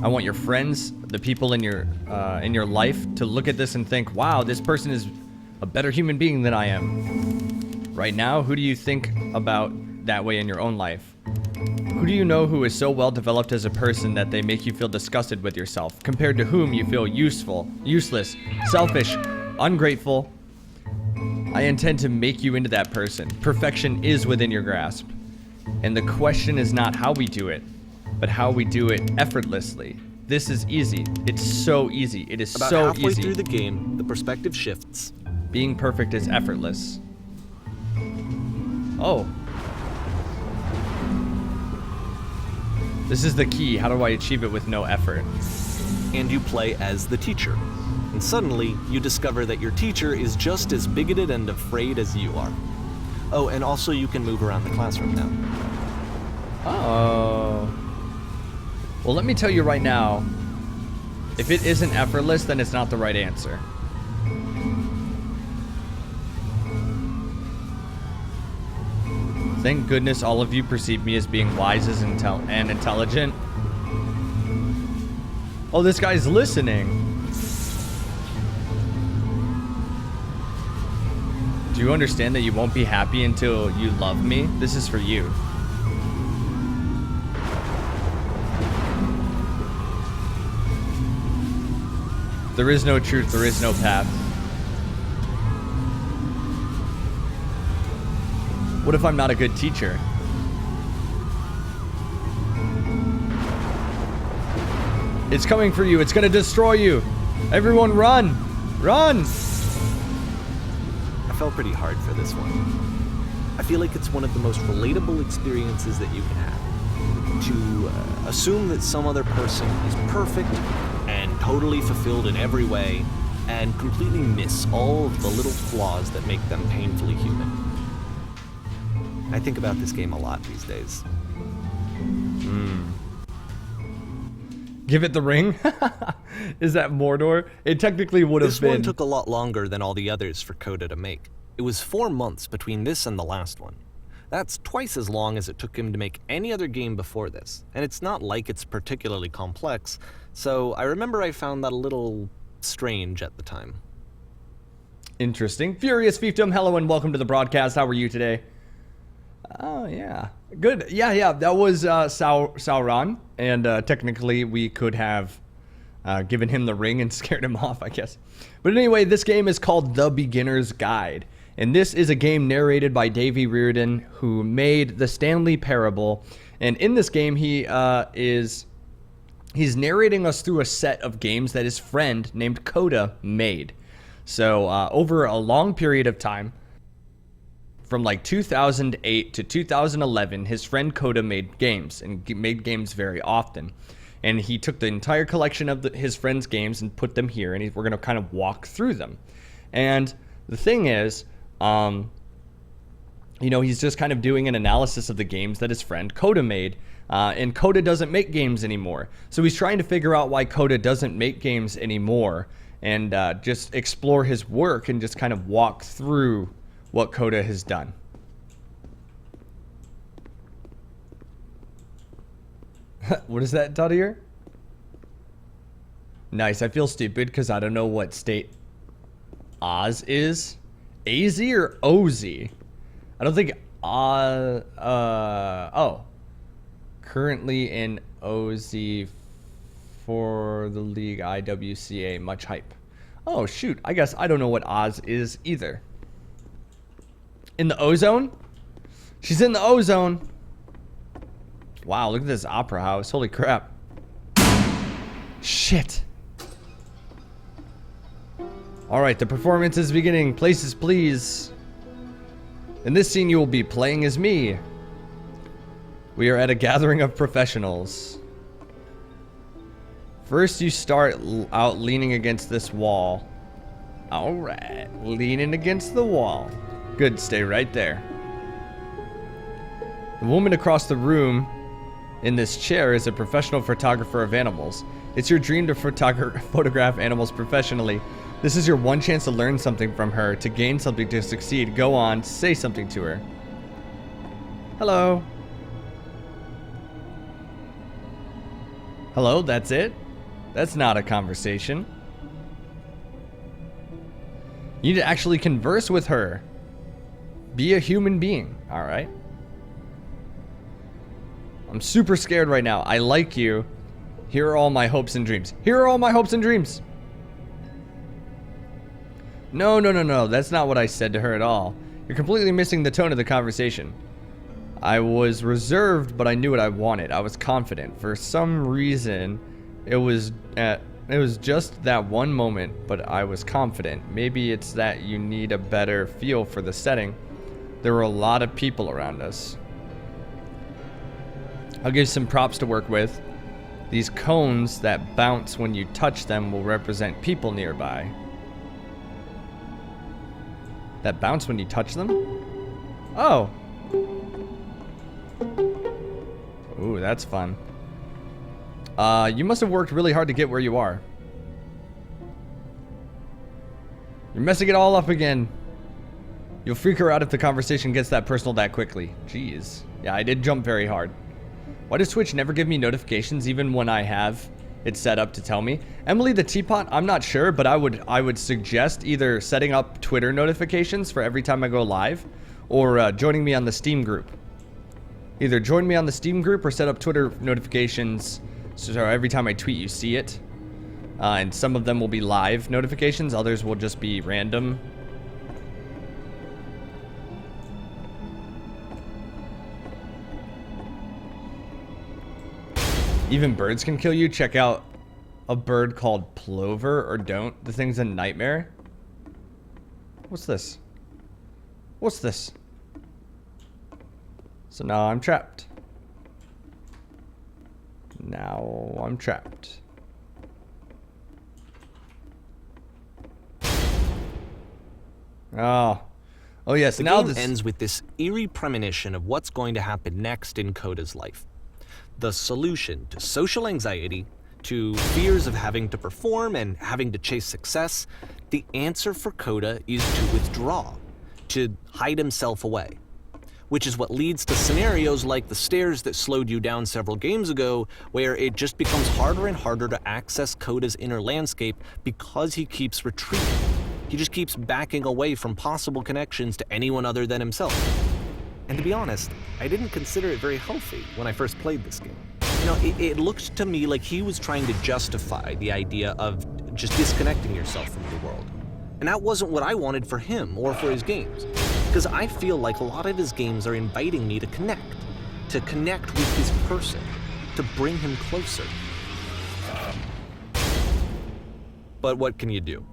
I want your friends, the people in your life, to look at this and think, wow, this person is a better human being than I am. Right now, who do you think about that way in your own life? Who do you know who is so well developed as a person that they make you feel disgusted with yourself, compared to whom you feel useful, useless, selfish, ungrateful. I intend to make you into that person. Perfection is within your grasp. And the question is not how we do it, but how we do it effortlessly. This is easy. It's so easy. It is About so halfway easy. through the game, the perspective shifts. Being perfect is effortless. Oh. This is the key. How do I achieve it with no effort? And you play as the teacher. And suddenly, you discover that your teacher is just as bigoted and afraid as you are. Oh, and also you can move around the classroom now. Oh. Well, let me tell you right now, if it isn't effortless, then it's not the right answer. Thank goodness all of you perceive me as being wise and intelligent. Oh, this guy's listening. Do you understand that you won't be happy until you love me? This is for you. There is no truth, there is no path. What if I'm not a good teacher? It's coming for you, it's gonna destroy you. Everyone run! Run! I fell pretty hard for this one. I feel like it's one of the most relatable experiences that you can have. To assume that some other person is perfect and totally fulfilled in every way, and completely miss all of the little flaws that make them painfully human. I think about this game a lot these days. Give it the ring? Is that Mordor? It technically would have This been. one took a lot longer than all the others for Coda to make. It was 4 months between this and the last one. That's twice as long as it took him to make any other game before this, and it's not like it's particularly complex, so I remember I found that a little strange at the time. Interesting. Furious Fiefdom, hello and welcome to the broadcast. How are you today? Oh, yeah. Good. Yeah. That was Sauron, and technically we could have given him the ring and scared him off, I guess. But anyway, this game is called The Beginner's Guide. And this is a game narrated by Davey Reardon, who made the Stanley Parable. And in this game, he's narrating us through a set of games that his friend named Coda made. So over a long period of time, from like 2008 to 2011, his friend Coda made games, and made games very often. And he took the entire collection of his friend's games and put them here, and we're going to kind of walk through them. And the thing is, he's just kind of doing an analysis of the games that his friend Coda made. And Coda doesn't make games anymore. So he's trying to figure out why Coda doesn't make games anymore, and just explore his work and just kind of walk through what Coda has done. What is that, Dottier? Nice. I feel stupid because I don't know what state Oz is. AZ or OZ? I don't think currently in OZ for the league IWCA. Much hype. Oh shoot, I guess I don't know what Oz is either. In the ozone? She's in the ozone. Wow, look at this opera house. Holy crap. Shit. Alright, the performance is beginning. Places, please. In this scene, you will be playing as me. We are at a gathering of professionals. First, you start out leaning against this wall. Alright, leaning against the wall. Good, stay right there. The woman across the room in this chair is a professional photographer of animals. It's your dream to photograph animals professionally. This is your one chance to learn something from her, to gain something, to succeed. Go on, say something to her. Hello. Hello, that's it? That's not a conversation. You need to actually converse with her. Be a human being, alright? I'm super scared right now. I like you. Here are all my hopes and dreams. Here are all my hopes and dreams. No, no, no, no. That's not what I said to her at all. You're completely missing the tone of the conversation. I was reserved, but I knew what I wanted. I was confident. For some reason, it was just that one moment, but I was confident. Maybe it's that you need a better feel for the setting. There were a lot of people around us. I'll give some props to work with. These cones that bounce when you touch them will represent people nearby. That bounce when you touch them? Oh. Ooh, that's fun. You must have worked really hard to get where you are. You're messing it all up again. You'll freak her out if the conversation gets that personal that quickly. Jeez. Yeah, I did jump very hard. Why does Twitch never give me notifications even when I have it set up to tell me? Emily the Teapot, I'm not sure, but I would suggest either setting up Twitter notifications for every time I go live, or joining me on the Steam group. Either join me on the Steam group or set up Twitter notifications so every time I tweet you see it. And some of them will be live notifications, others will just be random. Even birds can kill you. Check out a bird called plover, or don't. The thing's a nightmare. What's this? What's this? So now I'm trapped. Now I'm trapped. Oh. Oh yes, The now game this ends with this eerie premonition of what's going to happen next in Coda's life. The solution to social anxiety, to fears of having to perform and having to chase success, the answer for Coda is to withdraw, to hide himself away. Which is what leads to scenarios like the stairs that slowed you down several games ago, where it just becomes harder and harder to access Coda's inner landscape because he keeps retreating. He just keeps backing away from possible connections to anyone other than himself. And to be honest, I didn't consider it very healthy when I first played this game. You know, it looked to me like he was trying to justify the idea of just disconnecting yourself from the world. And that wasn't what I wanted for him or for his games. Because I feel like a lot of his games are inviting me to connect with his person, to bring him closer. But what can you do?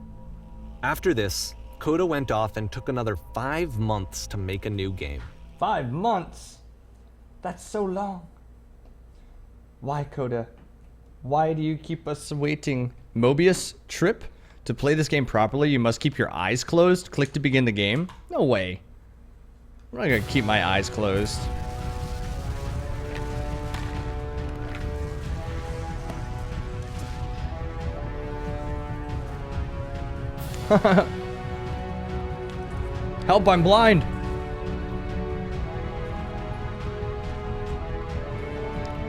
After this, Coda went off and took another 5 months to make a new game. 5 months? That's so long. Why, Coda? Why do you keep us waiting? Mobius trip? To play this game properly, you must keep your eyes closed. Click to begin the game? No way. I'm not gonna keep my eyes closed. Help, I'm blind.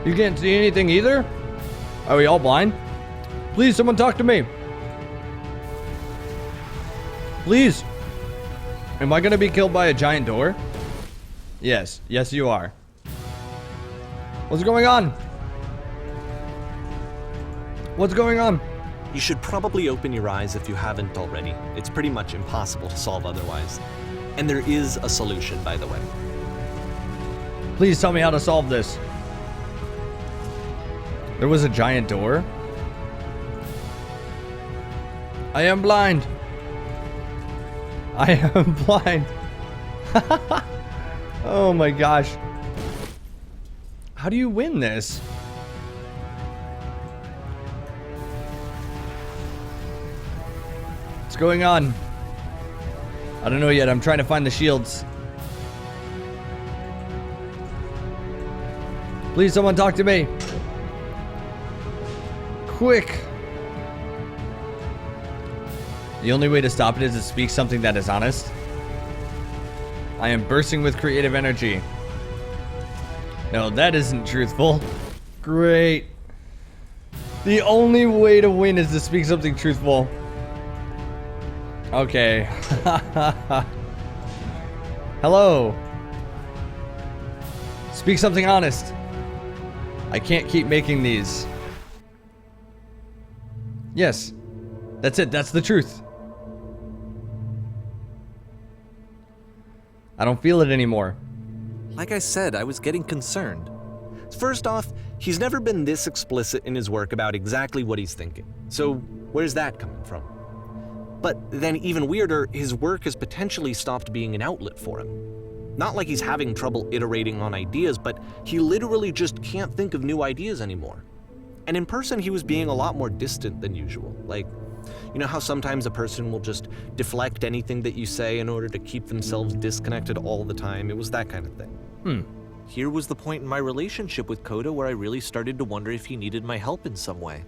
You can't see anything either? Are we all blind? Please, someone talk to me. Please. Am I gonna be killed by a giant door? Yes. Yes, you are. What's going on? What's going on? You should probably open your eyes if you haven't already. It's pretty much impossible to solve otherwise. And there is a solution, by the way. Please tell me how to solve this. There was a giant door. I am blind. I am blind. Oh my gosh. How do you win this? What's going on? I don't know yet. I'm trying to find the shields. Please, someone talk to me. Quick. The only way to stop it is to speak something that is honest. I am bursting with creative energy. No, that isn't truthful. Great. The only way to win is to speak something truthful. Okay. Hello. Speak something honest. I can't keep making these. Yes. That's it. That's the truth. I don't feel it anymore. Like I said, I was getting concerned. First off, he's never been this explicit in his work about exactly what he's thinking. So where's that coming from? But then even weirder, his work has potentially stopped being an outlet for him. Not like he's having trouble iterating on ideas, but he literally just can't think of new ideas anymore. And in person, he was being a lot more distant than usual. Like, you know how sometimes a person will just deflect anything that you say in order to keep themselves disconnected all the time? It was that kind of thing. Here was the point in my relationship with Coda where I really started to wonder if he needed my help in some way.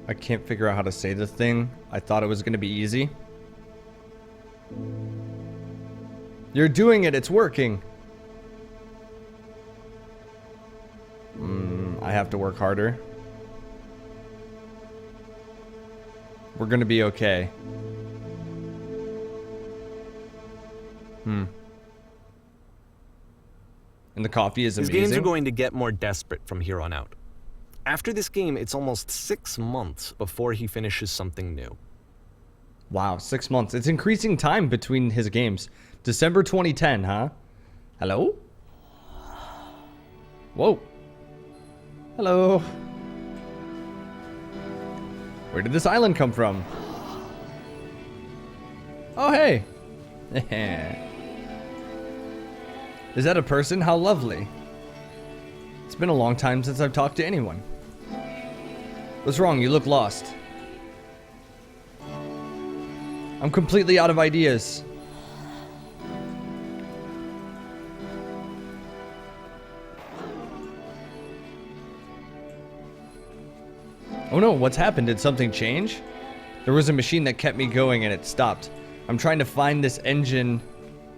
I can't figure out how to say this thing. I thought it was going to be easy. You're doing it. It's working. I have to work harder. We're going to be okay. And the coffee is amazing. His games are going to get more desperate from here on out. After this game, it's almost 6 months before he finishes something new. Wow, 6 months. It's increasing time between his games. December 2010, huh? Hello? Whoa. Hello. Where did this island come from? Oh, hey. Is that a person? How lovely. It's been a long time since I've talked to anyone. What's wrong? You look lost. I'm completely out of ideas. Oh no, what's happened? Did something change? There was a machine that kept me going and it stopped. I'm trying to find this engine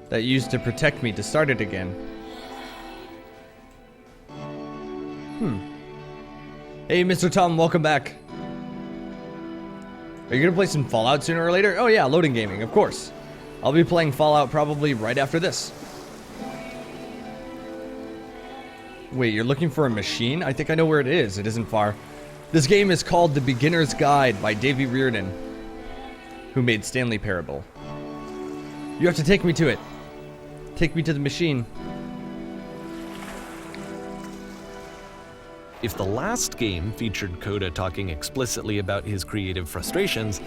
that used to protect me to start it again. Hey, Mr. Tom, welcome back. Are you gonna play some Fallout sooner or later? Oh yeah, loading gaming, of course. I'll be playing Fallout probably right after this. Wait, you're looking for a machine? I think I know where it is. It isn't far. This game is called The Beginner's Guide by Davey Reardon, who made Stanley Parable. You have to take me to it. Take me to the machine. If the last game featured Coda talking explicitly about his creative frustrations,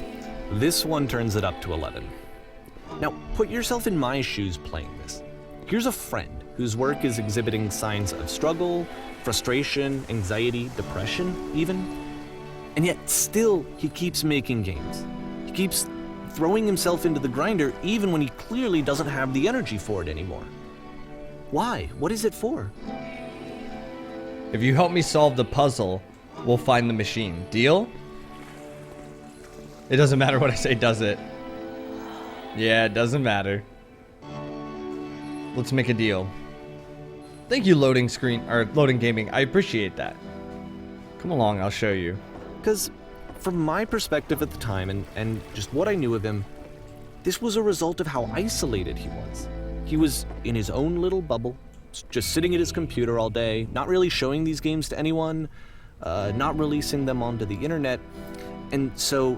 this one turns it up to 11. Now, put yourself in my shoes playing this. Here's a friend whose work is exhibiting signs of struggle, frustration, anxiety, depression, even. And yet, still, he keeps making games. He keeps throwing himself into the grinder even when he clearly doesn't have the energy for it anymore. Why? What is it for? If you help me solve the puzzle, we'll find the machine. Deal? It doesn't matter what I say, does it? Yeah, it doesn't matter. Let's make a deal. Thank you, loading gaming. I appreciate that. Come along, I'll show you. Because from my perspective at the time and just what I knew of him, this was a result of how isolated he was. He was in his own little bubble, just sitting at his computer all day, not really showing these games to anyone, not releasing them onto the internet, and so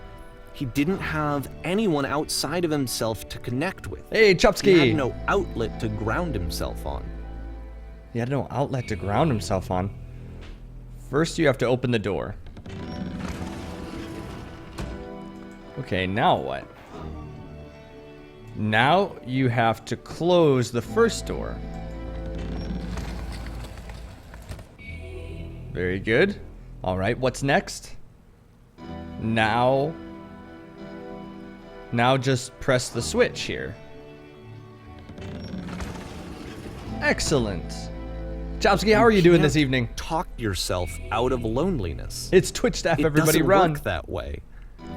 he didn't have anyone outside of himself to connect with. Hey, Chupsky! He had no outlet to ground himself on. He had no outlet to ground himself on. First, you have to open the door. Okay, now what? Now you have to close the first door. Very good. All right, what's next? Now just press the switch here. Excellent. Chopsky, how are you doing this evening? Talk yourself out of loneliness. It's Twitch staff, It everybody doesn't run. work that way.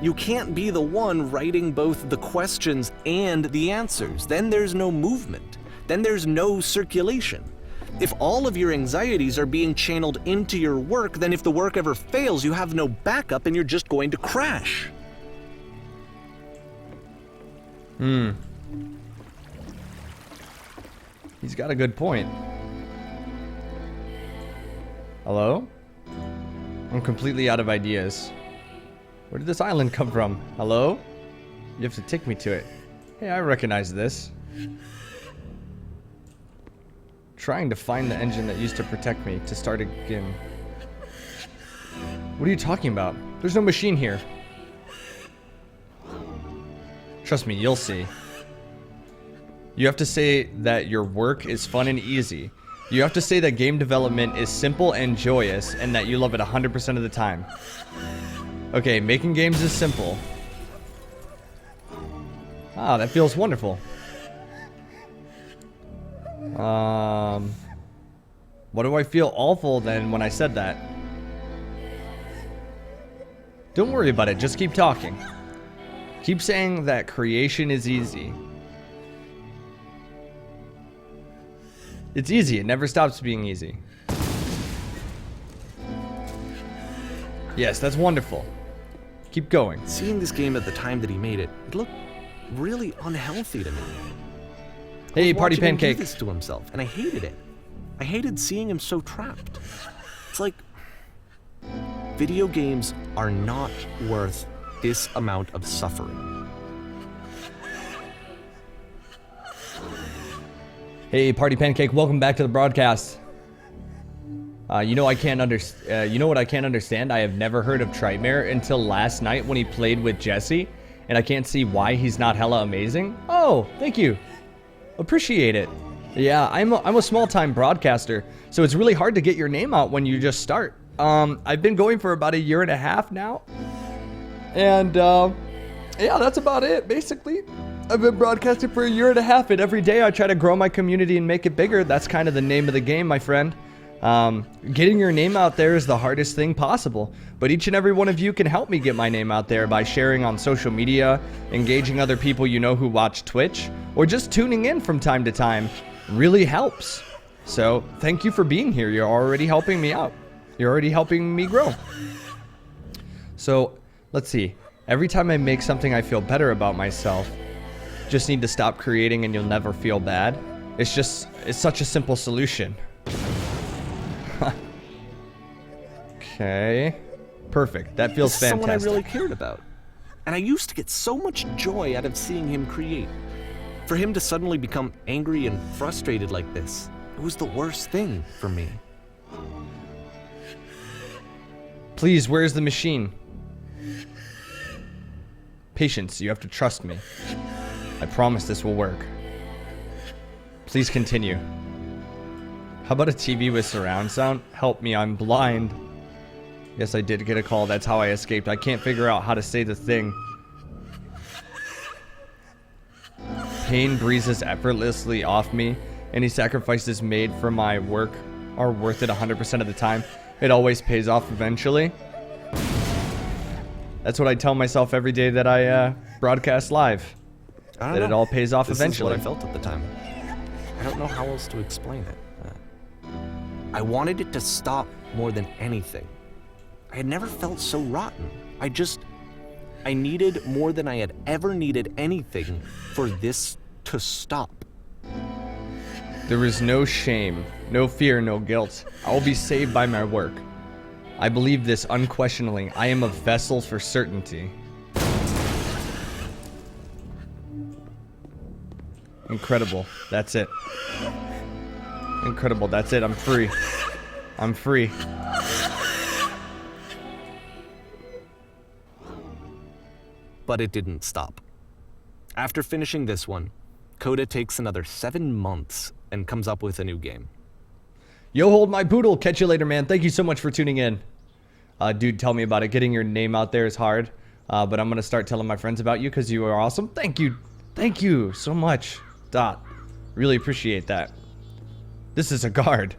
You can't be the one writing both the questions and the answers. Then there's no movement. Then there's no circulation. If all of your anxieties are being channeled into your work, then if the work ever fails, you have no backup and you're just going to crash. He's got a good point. Hello? I'm completely out of ideas. Where did this island come from? Hello? You have to take me to it. Hey, I recognize this. Trying to find the engine that used to protect me to start again. What are you talking about? There's no machine here. Trust me, you'll see. You have to say that your work is fun and easy. You have to say that game development is simple and joyous and that you love it 100% of the time. Okay, making games is simple. Ah, that feels wonderful. What do I feel awful then when I said that? Don't worry about it, just keep talking. Keep saying that creation is easy. It's easy, it never stops being easy. Yes, that's wonderful. Keep going. Seeing this game at the time that he made it, it looked really unhealthy to me. Hey, I was Party watching him do Pancake. this to himself, and I hated it. I hated seeing him so trapped. It's like video games are not worth this amount of suffering. Hey, Party Pancake, welcome back to the broadcast. You know what I can't understand? I have never heard of Trightmare until last night when he played with Jesse, and I can't see why he's not hella amazing. Oh, thank you. Appreciate it. Yeah, I'm a small-time broadcaster, so it's really hard to get your name out when you just start. I've been going for about 1.5 years now, and yeah, that's about it, basically. I've been broadcasting for 1.5 years, and every day I try to grow my community and make it bigger. That's kind of the name of the game, my friend. Getting your name out there is the hardest thing possible, but each and every one of you can help me get my name out there by sharing on social media, engaging other people you know who watch Twitch, or just tuning in from time to time. Really helps. So thank you for being here. You're already helping me out. You're already helping me grow. So let's see. Every time I make something I feel better about myself, just need to stop creating and you'll never feel bad. It's such a simple solution. Okay. Perfect. That feels This is someone I fantastic. really cared about. And I used to get so much joy out of seeing him create. For him to suddenly become angry and frustrated like this, it was the worst thing for me. Please, where's the machine? Patience, you have to trust me. I promise this will work. Please continue. How about a TV with surround sound? Help me, I'm blind. Yes, I did get a call. That's how I escaped. I can't figure out how to say the thing. Pain breezes effortlessly off me. Any sacrifices made for my work are worth it 100% of the time. It always pays off eventually. That's what I tell myself every day that I broadcast live. I don't That know. it all pays off This eventually. is what I felt at the time. I don't know how else to explain it. I wanted it to stop more than anything. I had never felt so rotten. I needed more than I had ever needed anything for this to stop. There is no shame, no fear, no guilt. I will be saved by my work. I believe this unquestioningly. I am a vessel for certainty. Incredible. That's it. Incredible. That's it. I'm free. I'm free. But it didn't stop. After finishing this one, Coda takes another 7 months and comes up with a new game. Yo, hold my poodle. Catch you later, man. Thank you so much for tuning in. Dude, tell me about it. Getting your name out there is hard. But I'm going to start telling my friends about you because you are awesome. Thank you. Thank you so much. Dot. Really appreciate that. This is a guard.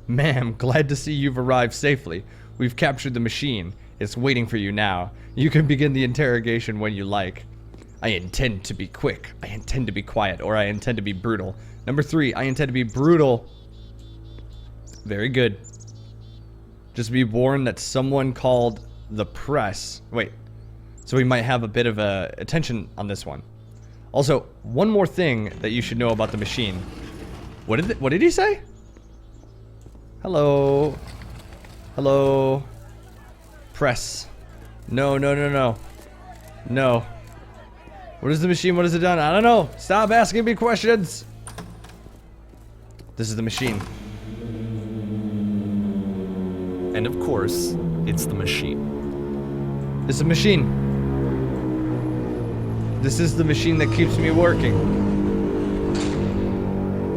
Ma'am, glad to see you've arrived safely. We've captured the machine. It's waiting for you now. You can begin the interrogation when you like. I intend to be quick. I intend to be quiet. Or I intend to be brutal. Number 3, I intend to be brutal. Very good. Just be warned that someone called the press. Wait. So we might have a bit of attention on this one. Also, one more thing that you should know about the machine. What did he say? Hello. Hello. Press. No, no, no, no. No. What is the machine? What has it done? I don't know. Stop asking me questions. This is the machine. And of course, it's the machine. This is a machine. This is the machine that keeps me working.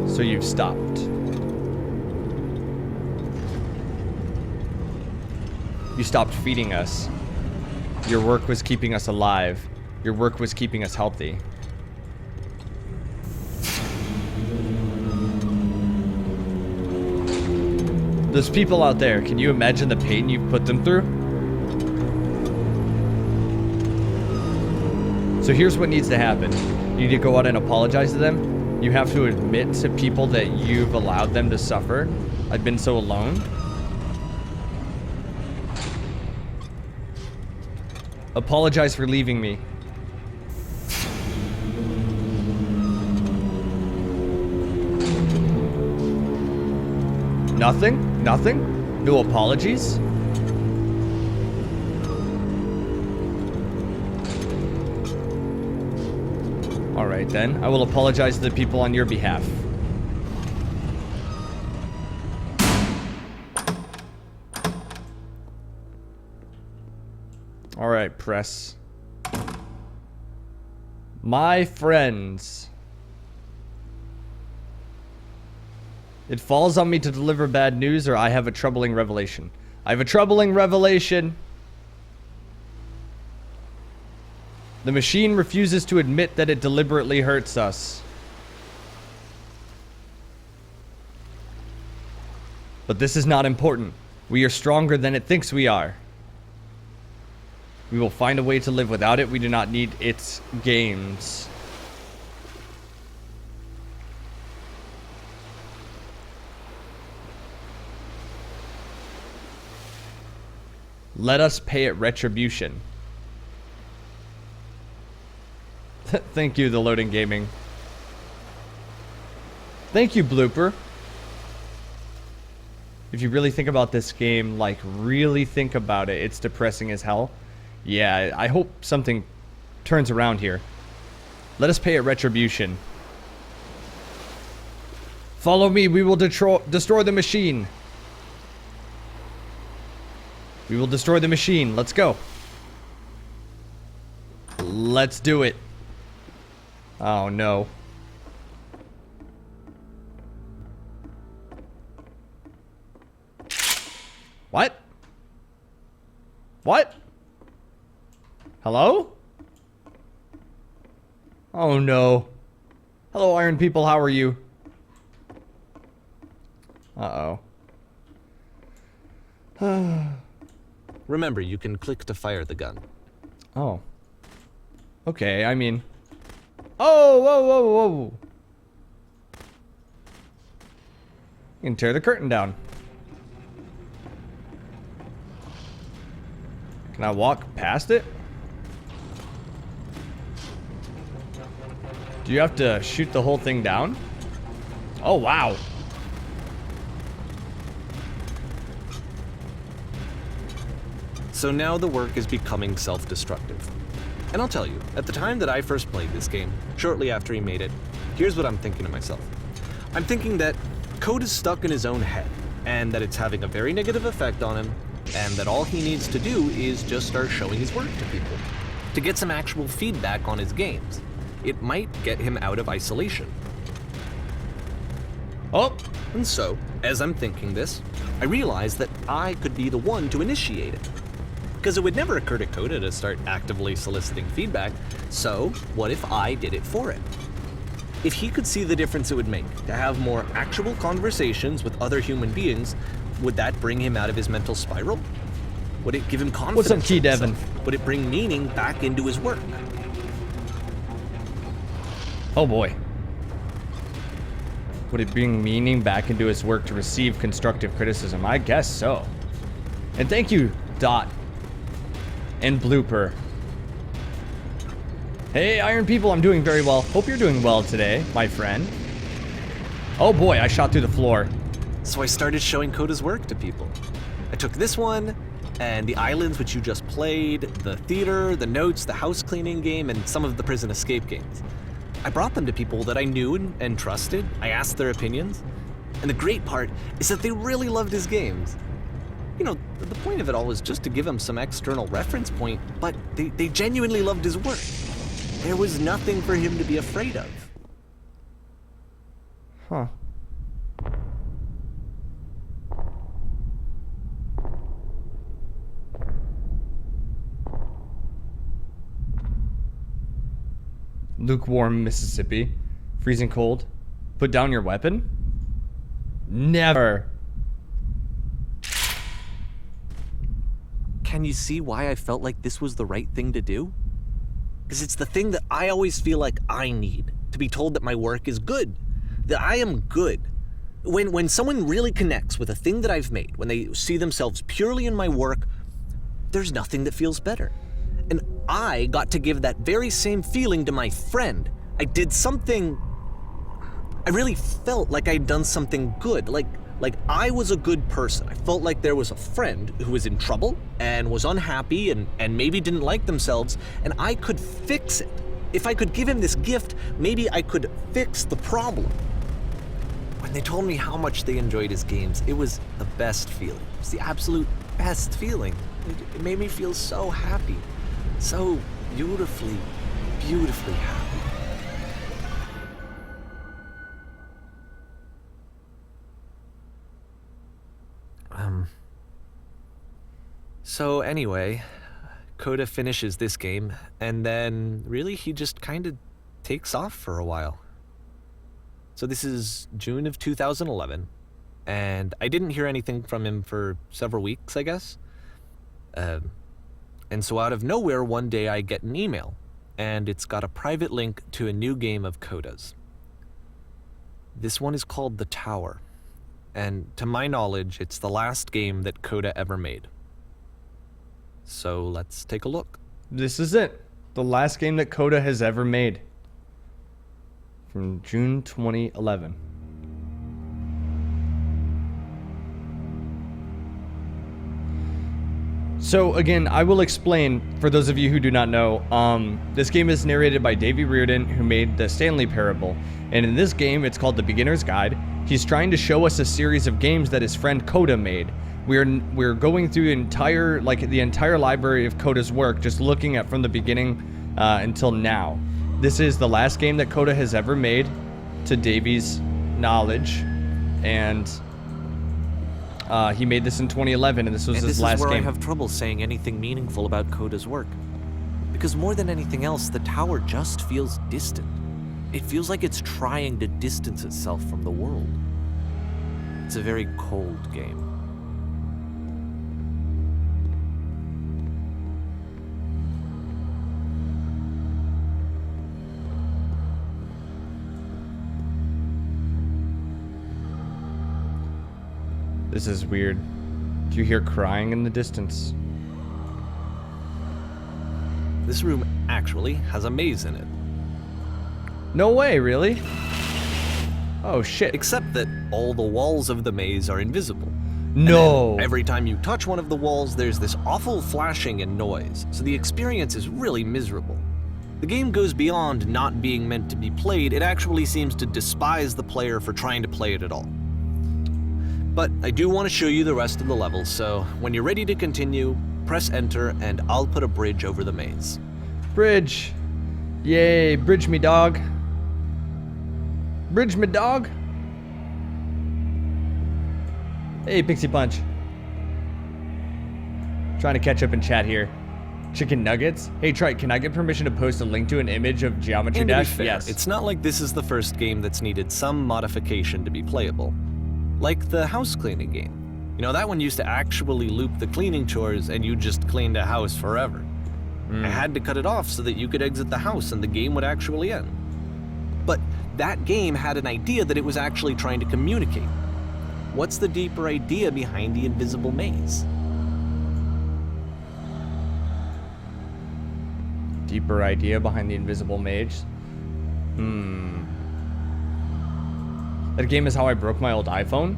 So you've stopped. You stopped feeding us. Your work was keeping us alive. Your work was keeping us healthy. Those people out there, can you imagine the pain you've put them through? So here's what needs to happen. You need to go out and apologize to them. You have to admit to people that you've allowed them to suffer. I've been so alone. Apologize for leaving me. Nothing? Nothing? No apologies? Alright then, I will apologize to the people on your behalf. Alright, press. My friends. It falls on me to deliver bad news, or I have a troubling revelation. I have a troubling revelation. The machine refuses to admit that it deliberately hurts us. But this is not important. We are stronger than it thinks we are. We will find a way to live without it. We do not need its games. Let us pay it retribution. Thank you, The Loading Gaming. Thank you, Blooper. If you really think about this game, like really think about it, it's depressing as hell. Yeah, I hope something turns around here. Let us pay it retribution. Follow me, we will destroy the machine. We will destroy the machine. Let's go. Let's do it. Oh no. What? What? Hello? Oh no. Hello, Iron People, how are you? Uh-oh. Remember, you can click to fire the gun. Oh. Okay, I mean... Oh, whoa, whoa, whoa. You can tear the curtain down. Can I walk past it? Do you have to shoot the whole thing down? Oh, wow. So now the work is becoming self-destructive. And I'll tell you, at the time that I first played this game, shortly after he made it, here's what I'm thinking to myself. I'm thinking that Code is stuck in his own head, and that it's having a very negative effect on him, and that all he needs to do is just start showing his work to people, to get some actual feedback on his games. It might get him out of isolation. Oh! And so, as I'm thinking this, I realize that I could be the one to initiate it. Because it would never occur to Coda to start actively soliciting feedback, so what if I did it for him? If he could see the difference it would make to have more actual conversations with other human beings, would that bring him out of his mental spiral? Would it give him confidence? What's up, Key in himself? Devin? Would it bring meaning back into his work? Oh boy. Would it bring meaning back into his work to receive constructive criticism? I guess so. And thank you, Dot. And Blooper. Hey, Iron People, I'm doing very well. Hope you're doing well today, my friend. Oh boy, I shot through the floor. So I started showing Coda's work to people. I took this one, and the islands which you just played, the theater, the notes, the house cleaning game, and some of the prison escape games. I brought them to people that I knew and trusted. I asked their opinions. And the great part is that they really loved his games. You know, the point of it all was just to give him some external reference point, but they genuinely loved his work. There was nothing for him to be afraid of. Huh. Lukewarm Mississippi. Freezing cold. Put down your weapon? Never. Can you see why I felt like this was the right thing to do? Because it's the thing that I always feel like I need, to be told that my work is good, that I am good. When someone really connects with a thing that I've made, when they see themselves purely in my work, there's nothing that feels better. And I got to give that very same feeling to my friend. I did something, I really felt like I'd done something good, like I was a good person. I felt like there was a friend who was in trouble and was unhappy and maybe didn't like themselves, and I could fix it. If I could give him this gift, maybe I could fix the problem. When they told me how much they enjoyed his games, it was the best feeling. It was the absolute best feeling. It made me feel so happy. So beautifully, beautifully happy. So anyway, Coda finishes this game, and then really he just kind of takes off for a while. So this is June of 2011, and I didn't hear anything from him for several weeks, I guess. And so out of nowhere, one day I get an email, and it's got a private link to a new game of Coda's. This one is called The Tower, and to my knowledge, it's the last game that Coda ever made. So let's take a look. This is it. The last game that Coda has ever made. From June 2011. So again, I will explain for those of you who do not know. This game is narrated by Davey Reardon, who made the Stanley Parable. And in this game, it's called The Beginner's Guide. He's trying to show us a series of games that his friend Coda made. We're going through the entire library of Coda's work, just looking at from the beginning until now. This is the last game that Coda has ever made, to Davey's knowledge, and he made this in 2011, and this was his last game. This is where I have trouble saying anything meaningful about Coda's work, because more than anything else, The Tower just feels distant. It feels like it's trying to distance itself from the world. It's a very cold game. This is weird. Do you hear crying in the distance? This room actually has a maze in it. No way, really? Oh shit. Except that all the walls of the maze are invisible. No. And then every time you touch one of the walls, there's this awful flashing and noise, so the experience is really miserable. The game goes beyond not being meant to be played, it actually seems to despise the player for trying to play it at all. But I do want to show you the rest of the levels, so when you're ready to continue, press enter and I'll put a bridge over the maze. Bridge. Yay, bridge me, dog. Bridge me, dog. Hey, Pixie Punch. Trying to catch up in chat here. Chicken nuggets? Hey, Trike, can I get permission to post a link to an image of Geometry And to be Dash? fair, Yes. it's not like this is the first game that's needed some modification to be playable. Like the house cleaning game. You know, that one used to actually loop the cleaning chores and you just cleaned a house forever. I had to cut it off so that you could exit the house and the game would actually end. But that game had an idea that it was actually trying to communicate. What's the deeper idea behind the invisible maze? Deeper idea behind the invisible maze? That game is how I broke my old iPhone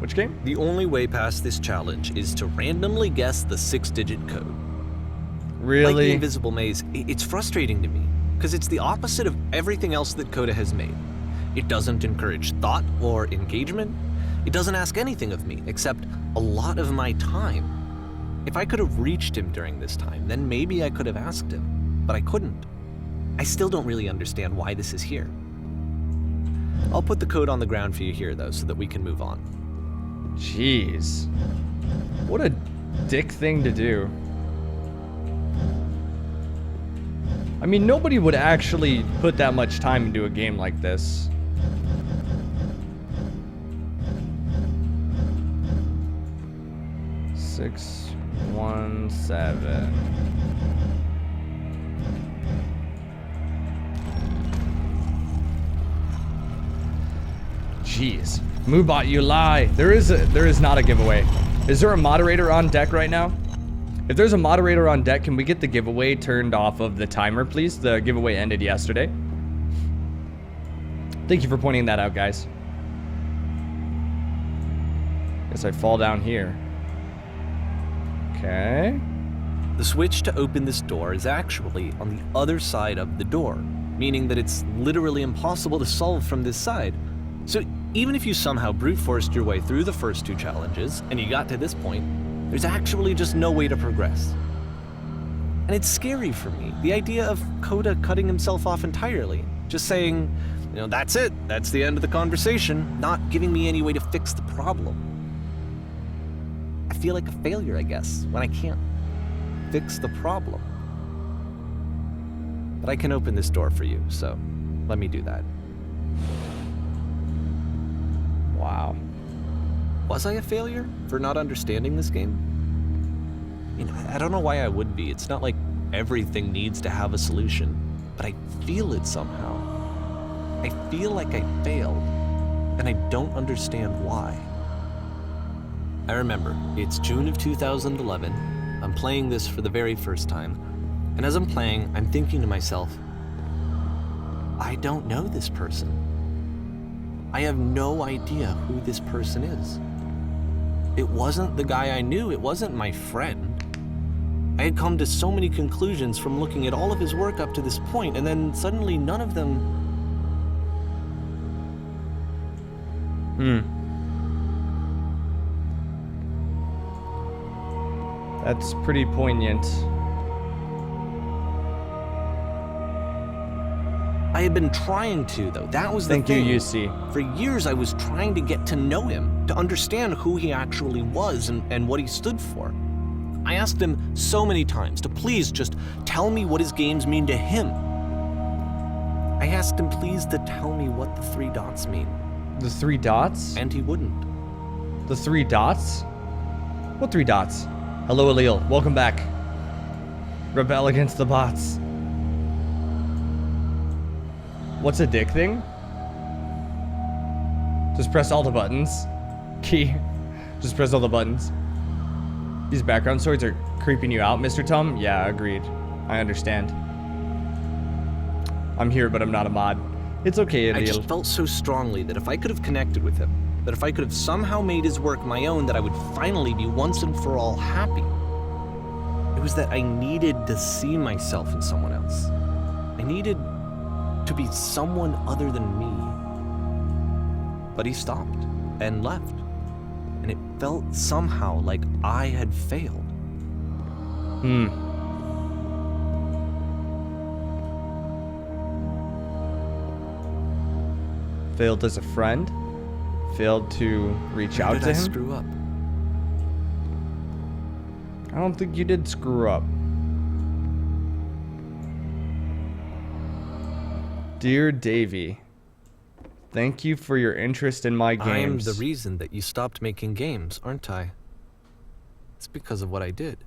Which game? The only way past this challenge is to randomly guess the 6-digit code. Like the Really? Invisible Maze, it's frustrating to me, because it's the opposite of everything else that Coda has made. It doesn't encourage thought or engagement. It doesn't ask anything of me, except a lot of my time. If I could have reached him during this time, then maybe I could have asked him, but I couldn't. I still don't really understand why this is here. I'll put the code on the ground for you here, though, so that we can move on. Jeez. What a dick thing to do. I mean, nobody would actually put that much time into a game like this. Six, 1, 7. Jeez. Moobot, you lie. There is not a giveaway. Is there a moderator on deck right now? If there's a moderator on deck, can we get the giveaway turned off of the timer, please? The giveaway ended yesterday. Thank you for pointing that out, guys. Guess I fall down here. Okay. The switch to open this door is actually on the other side of the door, meaning that it's literally impossible to solve from this side. So even if you somehow brute forced your way through the first 2 challenges and you got to this point, there's actually just no way to progress. And it's scary for me, the idea of Coda cutting himself off entirely, just saying, you know, that's it, that's the end of the conversation, not giving me any way to fix the problem. I feel like a failure, I guess, when I can't fix the problem. But I can open this door for you, so let me do that. Wow. Was I a failure for not understanding this game? I mean, I don't know why I would be. It's not like everything needs to have a solution, but I feel it somehow. I feel like I failed, and I don't understand why. I remember, it's June of 2011. I'm playing this for the very first time, and as I'm playing, I'm thinking to myself, I don't know this person. I have no idea who this person is. It wasn't the guy I knew, it wasn't my friend. I had come to so many conclusions from looking at all of his work up to this point, and then suddenly none of them... That's pretty poignant. I had been trying to, though. That was the Thank thing. you, UC. For years, I was trying to get to know him, to understand who he actually was and what he stood for. I asked him so many times to please just tell me what his games mean to him. I asked him please to tell me what the 3 dots mean, The 3 dots? and he wouldn't. The 3 dots? What 3 dots? Hello, Allele. Welcome back. Rebel against the bots. What's a dick thing? Just press all the buttons. Key. Just press all the buttons. These background stories are creeping you out, Mr. Tum? Yeah, agreed. I understand. I'm here, but I'm not a mod. It's okay, I just Allele. felt so strongly that if I could have connected with him, that if I could have somehow made his work my own, that I would finally be once and for all happy. It was that I needed to see myself in someone else. I needed to be someone other than me. But he stopped and left, and it felt somehow like I had failed. Failed as a friend? Failed to reach How out did to I him? screw up? I don't think you did screw up. Dear Davey, thank you for your interest in my games. I'm the reason that you stopped making games, aren't I? It's because of what I did.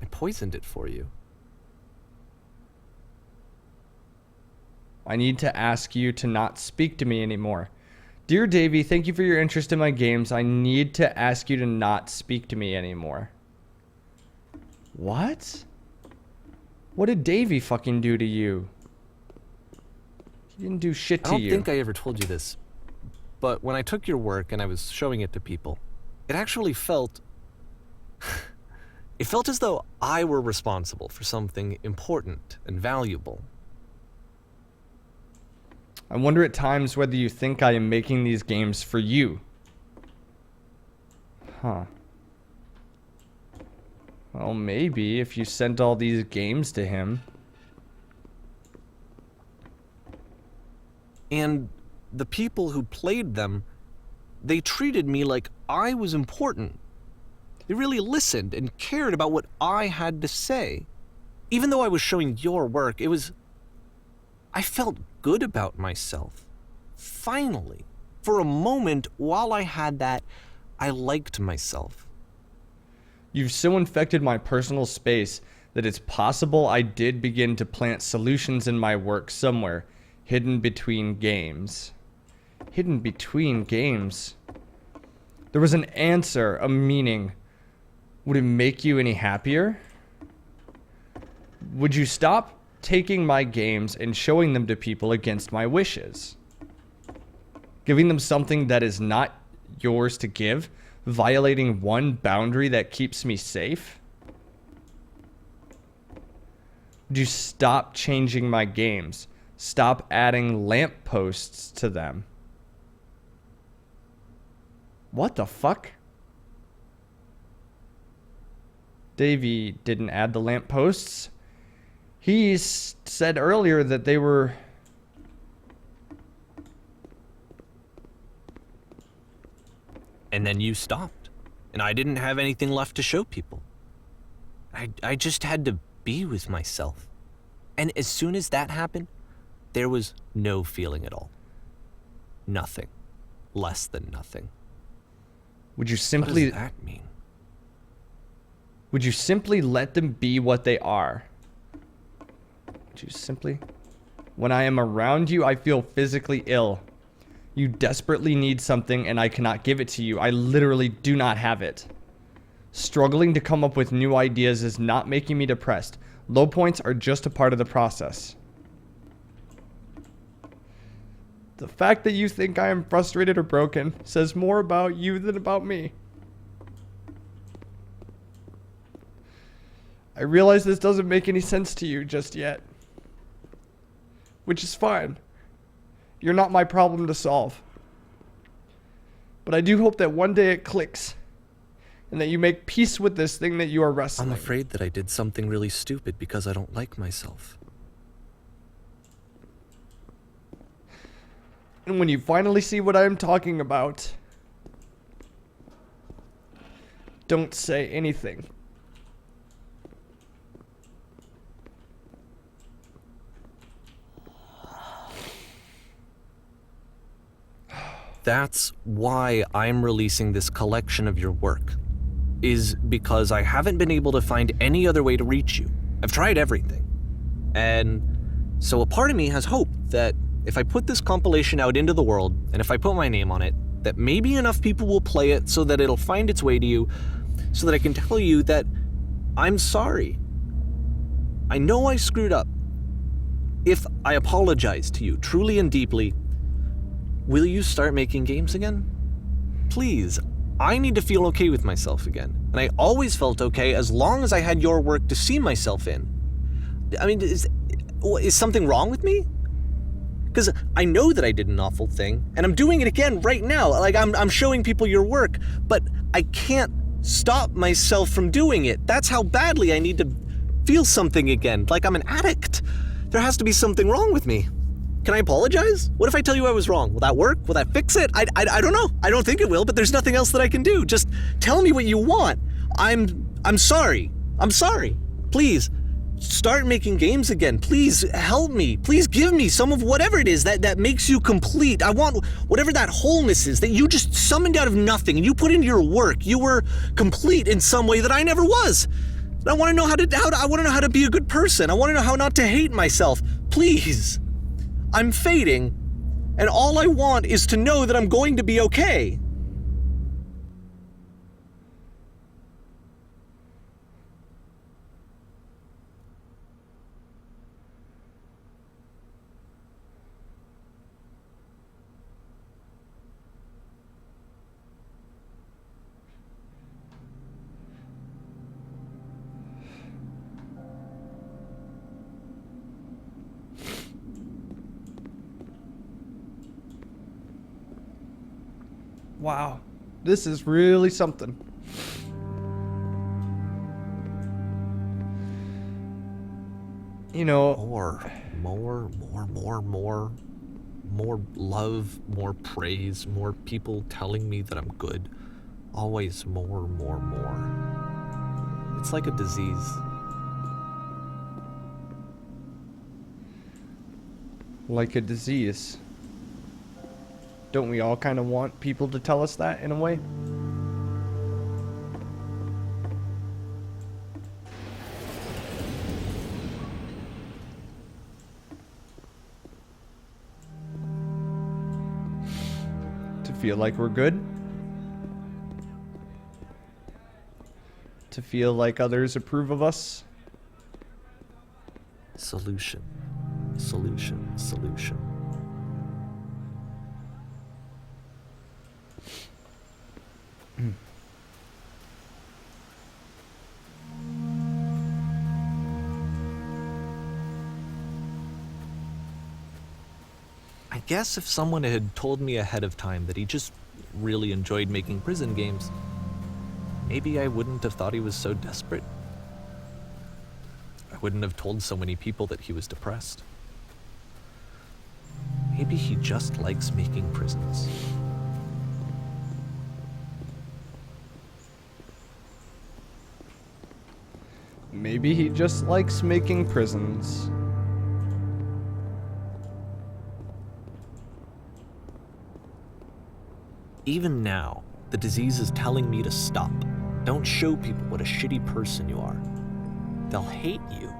I poisoned it for you. I need to ask you to not speak to me anymore. Dear Davey, thank you for your interest in my games. I need to ask you to not speak to me anymore. What? What did Davey fucking do to you? He didn't do shit I to don't you. think I ever told you this, but when I took your work and I was showing it to people, it actually felt... it felt as though I were responsible for something important and valuable. I wonder at times whether you think I am making these games for you. Huh. Well, maybe if you sent all these games to him. And the people who played them, they treated me like I was important. They really listened and cared about what I had to say. Even though I was showing your work, I felt good about myself. Finally. For a moment, while I had that, I liked myself. You've so infected my personal space that it's possible I did begin to plant solutions in my work somewhere, hidden between games. Hidden between games. There was an answer, a meaning. Would it make you any happier? Would you stop taking my games and showing them to people against my wishes? Giving them something that is not yours to give? Violating one boundary that keeps me safe? Would you stop changing my games? Stop adding lampposts to them? What the fuck? Davey didn't add the lampposts. He said earlier that they were... And then you stopped, and I didn't have anything left to show people. I just had to be with myself. And as soon as that happened, there was no feeling at all. Nothing. Less than nothing. Would you What simply... does that mean? Would you simply let them be what they are? Would you simply... When I am around you, I feel physically ill. You desperately need something and I cannot give it to you. I literally do not have it. Struggling to come up with new ideas is not making me depressed. Low points are just a part of the process. The fact that you think I am frustrated or broken says more about you than about me. I realize this doesn't make any sense to you just yet. Which is fine. You're not my problem to solve. But I do hope that one day it clicks. And that you make peace with this thing that you are wrestling. I'm afraid that I did something really stupid because I don't like myself. And when you finally see what I am talking about, don't say anything. That's why I'm releasing this collection of your work, is because I haven't been able to find any other way to reach you. I've tried everything. And so a part of me has hope that if I put this compilation out into the world, and if I put my name on it, that maybe enough people will play it so that it'll find its way to you, so that I can tell you that I'm sorry. I know I screwed up. If I apologize to you truly and deeply, will you start making games again? Please, I need to feel okay with myself again. And I always felt okay as long as I had your work to see myself in. I mean, is something wrong with me? Because I know that I did an awful thing, and I'm doing it again right now. Like, I'm showing people your work, but I can't stop myself from doing it. That's how badly I need to feel something again, like I'm an addict. There has to be something wrong with me. Can I apologize? What if I tell you I was wrong? Will that work? Will that fix it? I don't know. I don't think it will, but there's nothing else that I can do. Just tell me what you want. I'm sorry. I'm sorry. Please, start making games again. Please help me. Please give me some of whatever it is that makes you complete. I want whatever that wholeness is that you just summoned out of nothing and you put into your work. You were complete in some way that I never was. I want to know I want to know how to be a good person. I want to know how not to hate myself. Please. I'm fading, and all I want is to know that I'm going to be okay. Wow. This is really something. You know, more love, more praise, more people telling me that I'm good. Always more. It's like a disease. like a disease. Don't we all kind of want people to tell us that in a way? To feel like we're good? To feel like others approve of us? Solution. I guess if someone had told me ahead of time that he just really enjoyed making prison games, maybe I wouldn't have thought he was so desperate. I wouldn't have told so many people that he was depressed. Maybe he just likes making prisons. Maybe he just likes making prisons. Even now, the disease is telling me to stop. Don't show people what a shitty person you are. They'll hate you.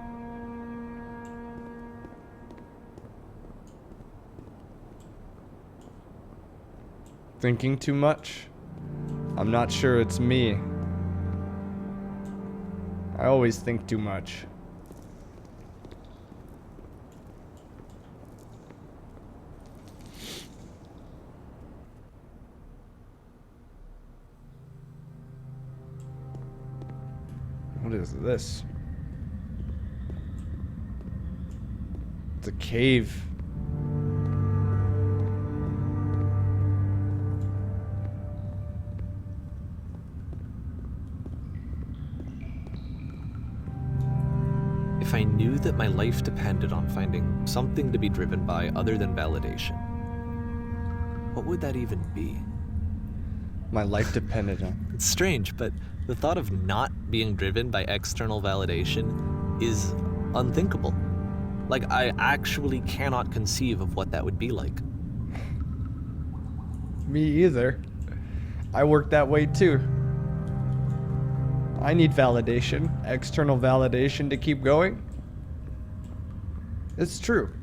Thinking too much? I'm not sure it's me. I always think too much. What is this? It's a cave. If I knew that my life depended on finding something to be driven by other than validation, what would that even be? My life depended on. It's strange, but the thought of not being driven by external validation is unthinkable. Like, I actually cannot conceive of what that would be like. Me either. I work that way too. I need validation, external validation to keep going. It's true.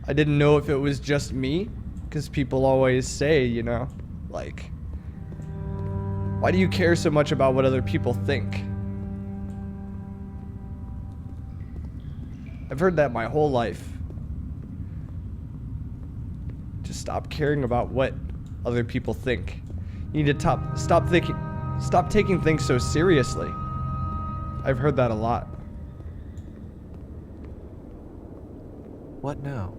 I didn't know if it was just me, because people always say, you know, like, why do you care so much about what other people think? I've heard that my whole life. Just stop caring about what other people think. You need to stop taking things so seriously. I've heard that a lot. What now?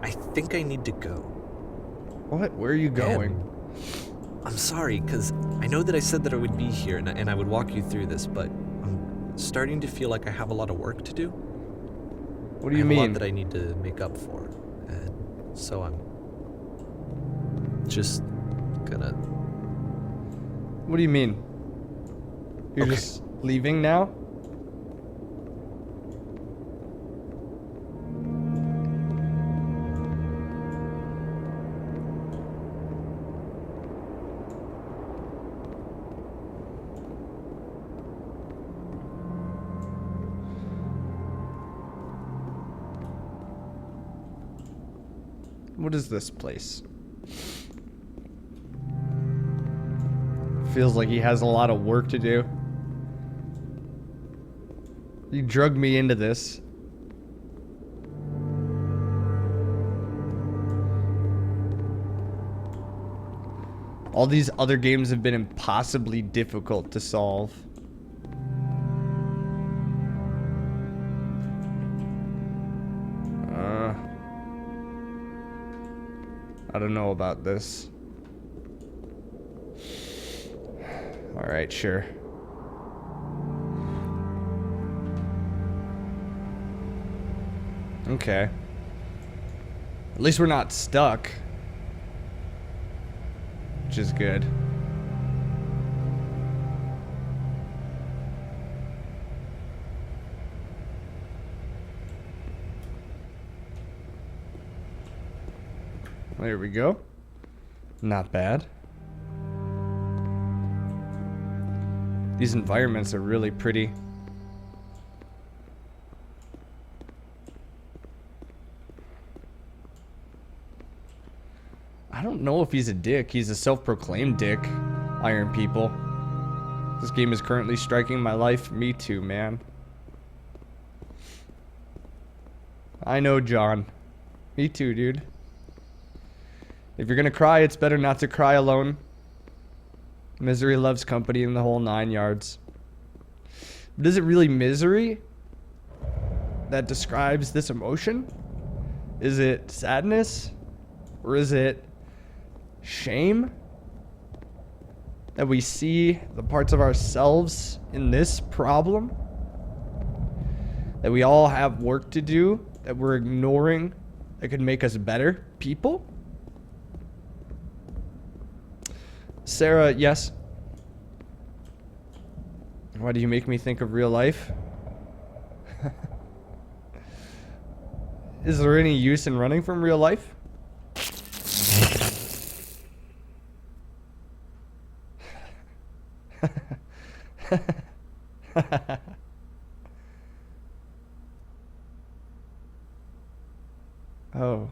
I think I need to go. What? Where are you going? I'm sorry, because I know that I said that I would be here and I would walk you through this, but I'm starting to feel like I have a lot of work to do. What do you I have a mean? lot that I need to make up for, and so I'm just gonna... What do you mean? You're Okay. just leaving now? What is this place? Feels like he has a lot of work to do. You drugged me into this. All these other games have been impossibly difficult to solve. I don't know about this. Alright, sure. Okay. At least we're not stuck. Which is good. There we go. Not bad. These environments are really pretty. I don't know if he's a dick. He's a self-proclaimed dick. Iron People. This game is currently striking my life. Me too, man. I know, John. Me too, dude. If you're gonna cry, it's better not to cry alone. Misery loves company in the whole 9 yards. But is it really misery that describes this emotion? Is it sadness? Or is it shame? That we see the parts of ourselves in this problem? That we all have work to do that we're ignoring that could make us better people? Sarah, yes. Why do you make me think of real life? Is there any use in running from real life? Oh.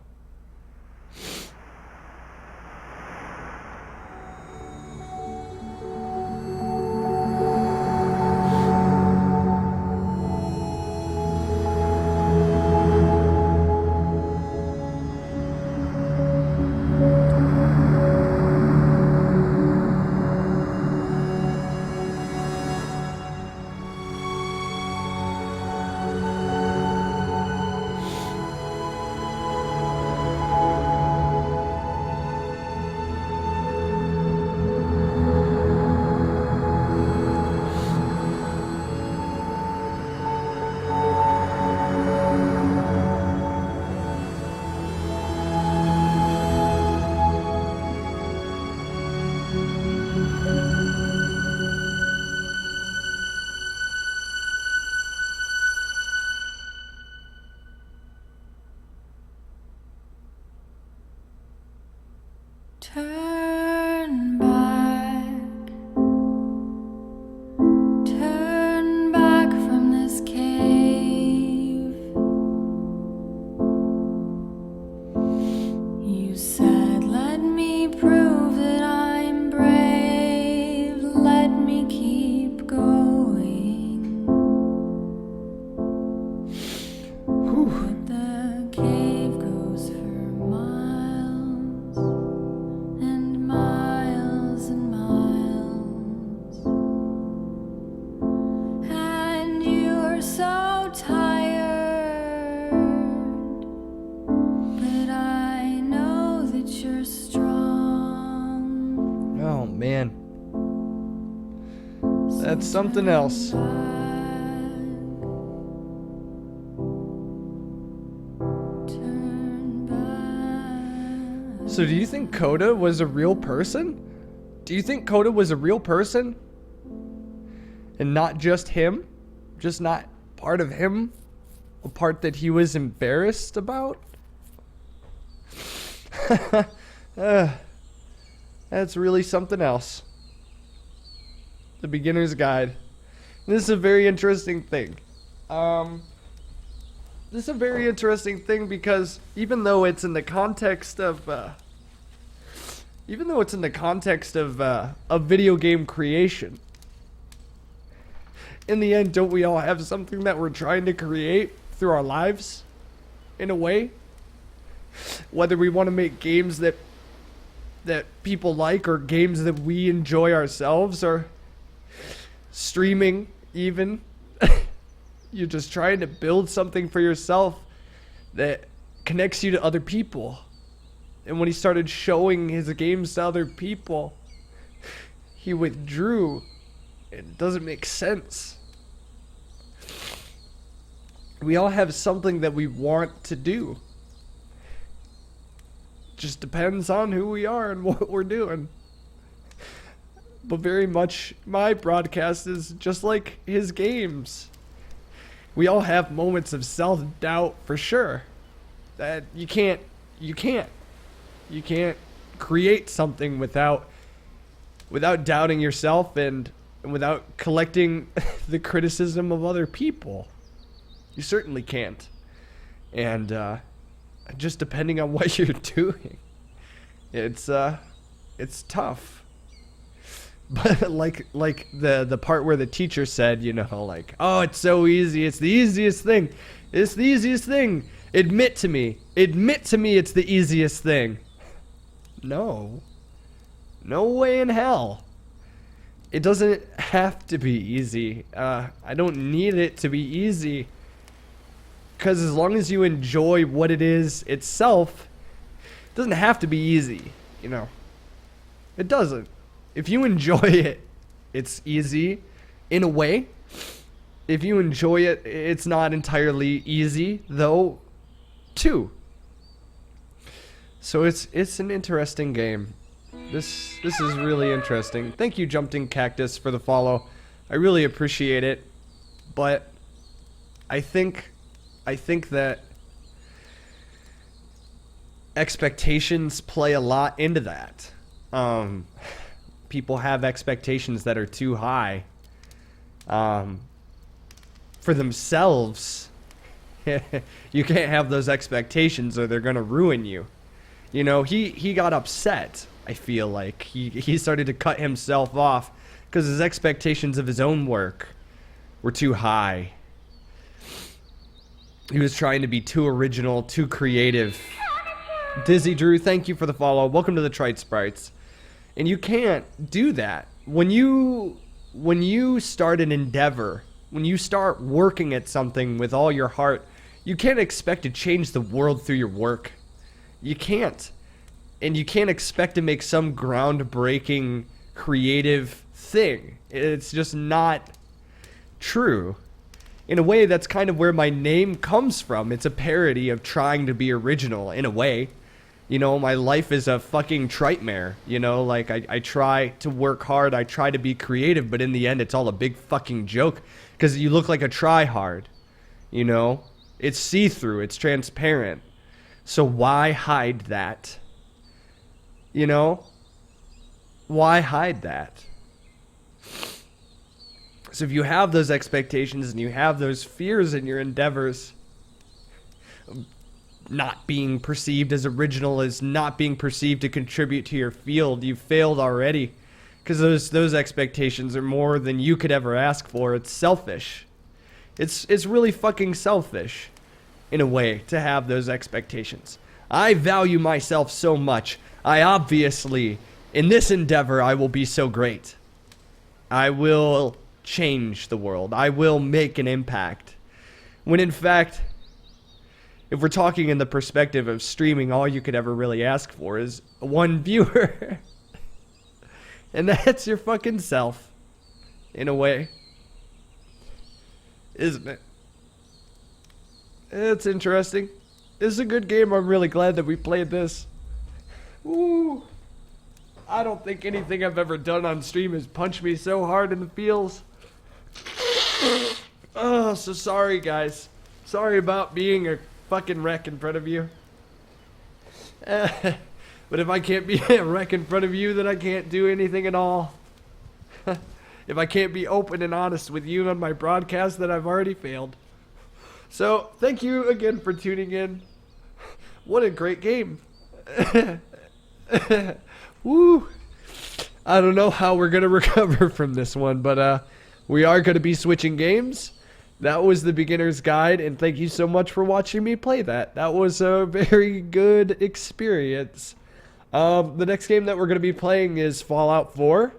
Turn back from this cave. You said, let me prove that I'm brave. Let me keep going. But the cave goes for miles and miles and miles, and you're so tired, but I know that you're strong. Oh, man. That's something else. Turn back. So do you think Coda was a real person? Do you think Coda was a real person? And not just him? Just not part of him? A part that he was embarrassed about? That's really something else. The Beginner's Guide. This is a very interesting thing. This is a very interesting thing because even though it's in the context of video game creation, in the end, don't we all have something that we're trying to create through our lives, in a way? Whether we want to make games that people like, or games that we enjoy ourselves, or streaming even. You're just trying to build something for yourself that connects you to other people. And when he started showing his games to other people, he withdrew. It doesn't make sense. We all have something that we want to do. Just depends on who we are and what we're doing. But very much my broadcast is just like his games. We all have moments of self-doubt for sure. That you can't create something without doubting yourself and without collecting the criticism of other people. You certainly can't. And just depending on what you're doing, it's tough. But like the part where the teacher said, you know, like, oh, it's so easy. It's the easiest thing. It's the easiest thing. Admit to me it's the easiest thing. No way in hell. It doesn't have to be easy. I don't need it to be easy. Because as long as you enjoy what it is itself, it doesn't have to be easy, you know. It doesn't. If you enjoy it, it's easy in a way. If you enjoy it, it's not entirely easy, though, too. So it's an interesting game. This is really interesting. Thank you, Jumping Cactus, for the follow. I really appreciate it. But I think that expectations play a lot into that. People have expectations that are too high for themselves. You can't have those expectations or they're gonna ruin you. You know, he got upset. I feel like he started to cut himself off because his expectations of his own work were too high. He was trying to be too original, too creative. Dizzy Drew, thank you for the follow. Welcome to the Trite Sprites. And you can't do that. When you start an endeavor, when you start working at something with all your heart, you can't expect to change the world through your work. You can't. And you can't expect to make some groundbreaking creative thing. It's just not true. In a way, that's kind of where my name comes from. It's a parody of trying to be original, in a way. You know, my life is a fucking trite-mare. You know, like, I try to work hard, I try to be creative, but in the end, it's all a big fucking joke. Because you look like a try-hard. You know? It's see-through, it's transparent. So why hide that? You know? Why hide that? So if you have those expectations and you have those fears in your endeavors, not being perceived as original, as not being perceived to contribute to your field, you've failed already. Because those expectations are more than you could ever ask for. It's selfish. It's really fucking selfish, in a way, to have those expectations. I value myself so much. I obviously, in this endeavor, I will be so great. I will change the world. I will make an impact. When in fact, if we're talking in the perspective of streaming, all you could ever really ask for is one viewer. And that's your fucking self, in a way. Isn't it? It's interesting. This is a good game. I'm really glad that we played this. Ooh. I don't think anything I've ever done on stream has punched me so hard in the feels. Oh, so sorry, guys. Sorry about being a fucking wreck in front of you. But if I can't be a wreck in front of you, then I can't do anything at all. If I can't be open and honest with you on my broadcast, then I've already failed. So, thank you again for tuning in. What a great game. Woo. I don't know how we're going to recover from this one, but we are going to be switching games. That was the beginner's guide, and thank you so much for watching me play that. That was a very good experience. The next game that we're going to be playing is Fallout 4.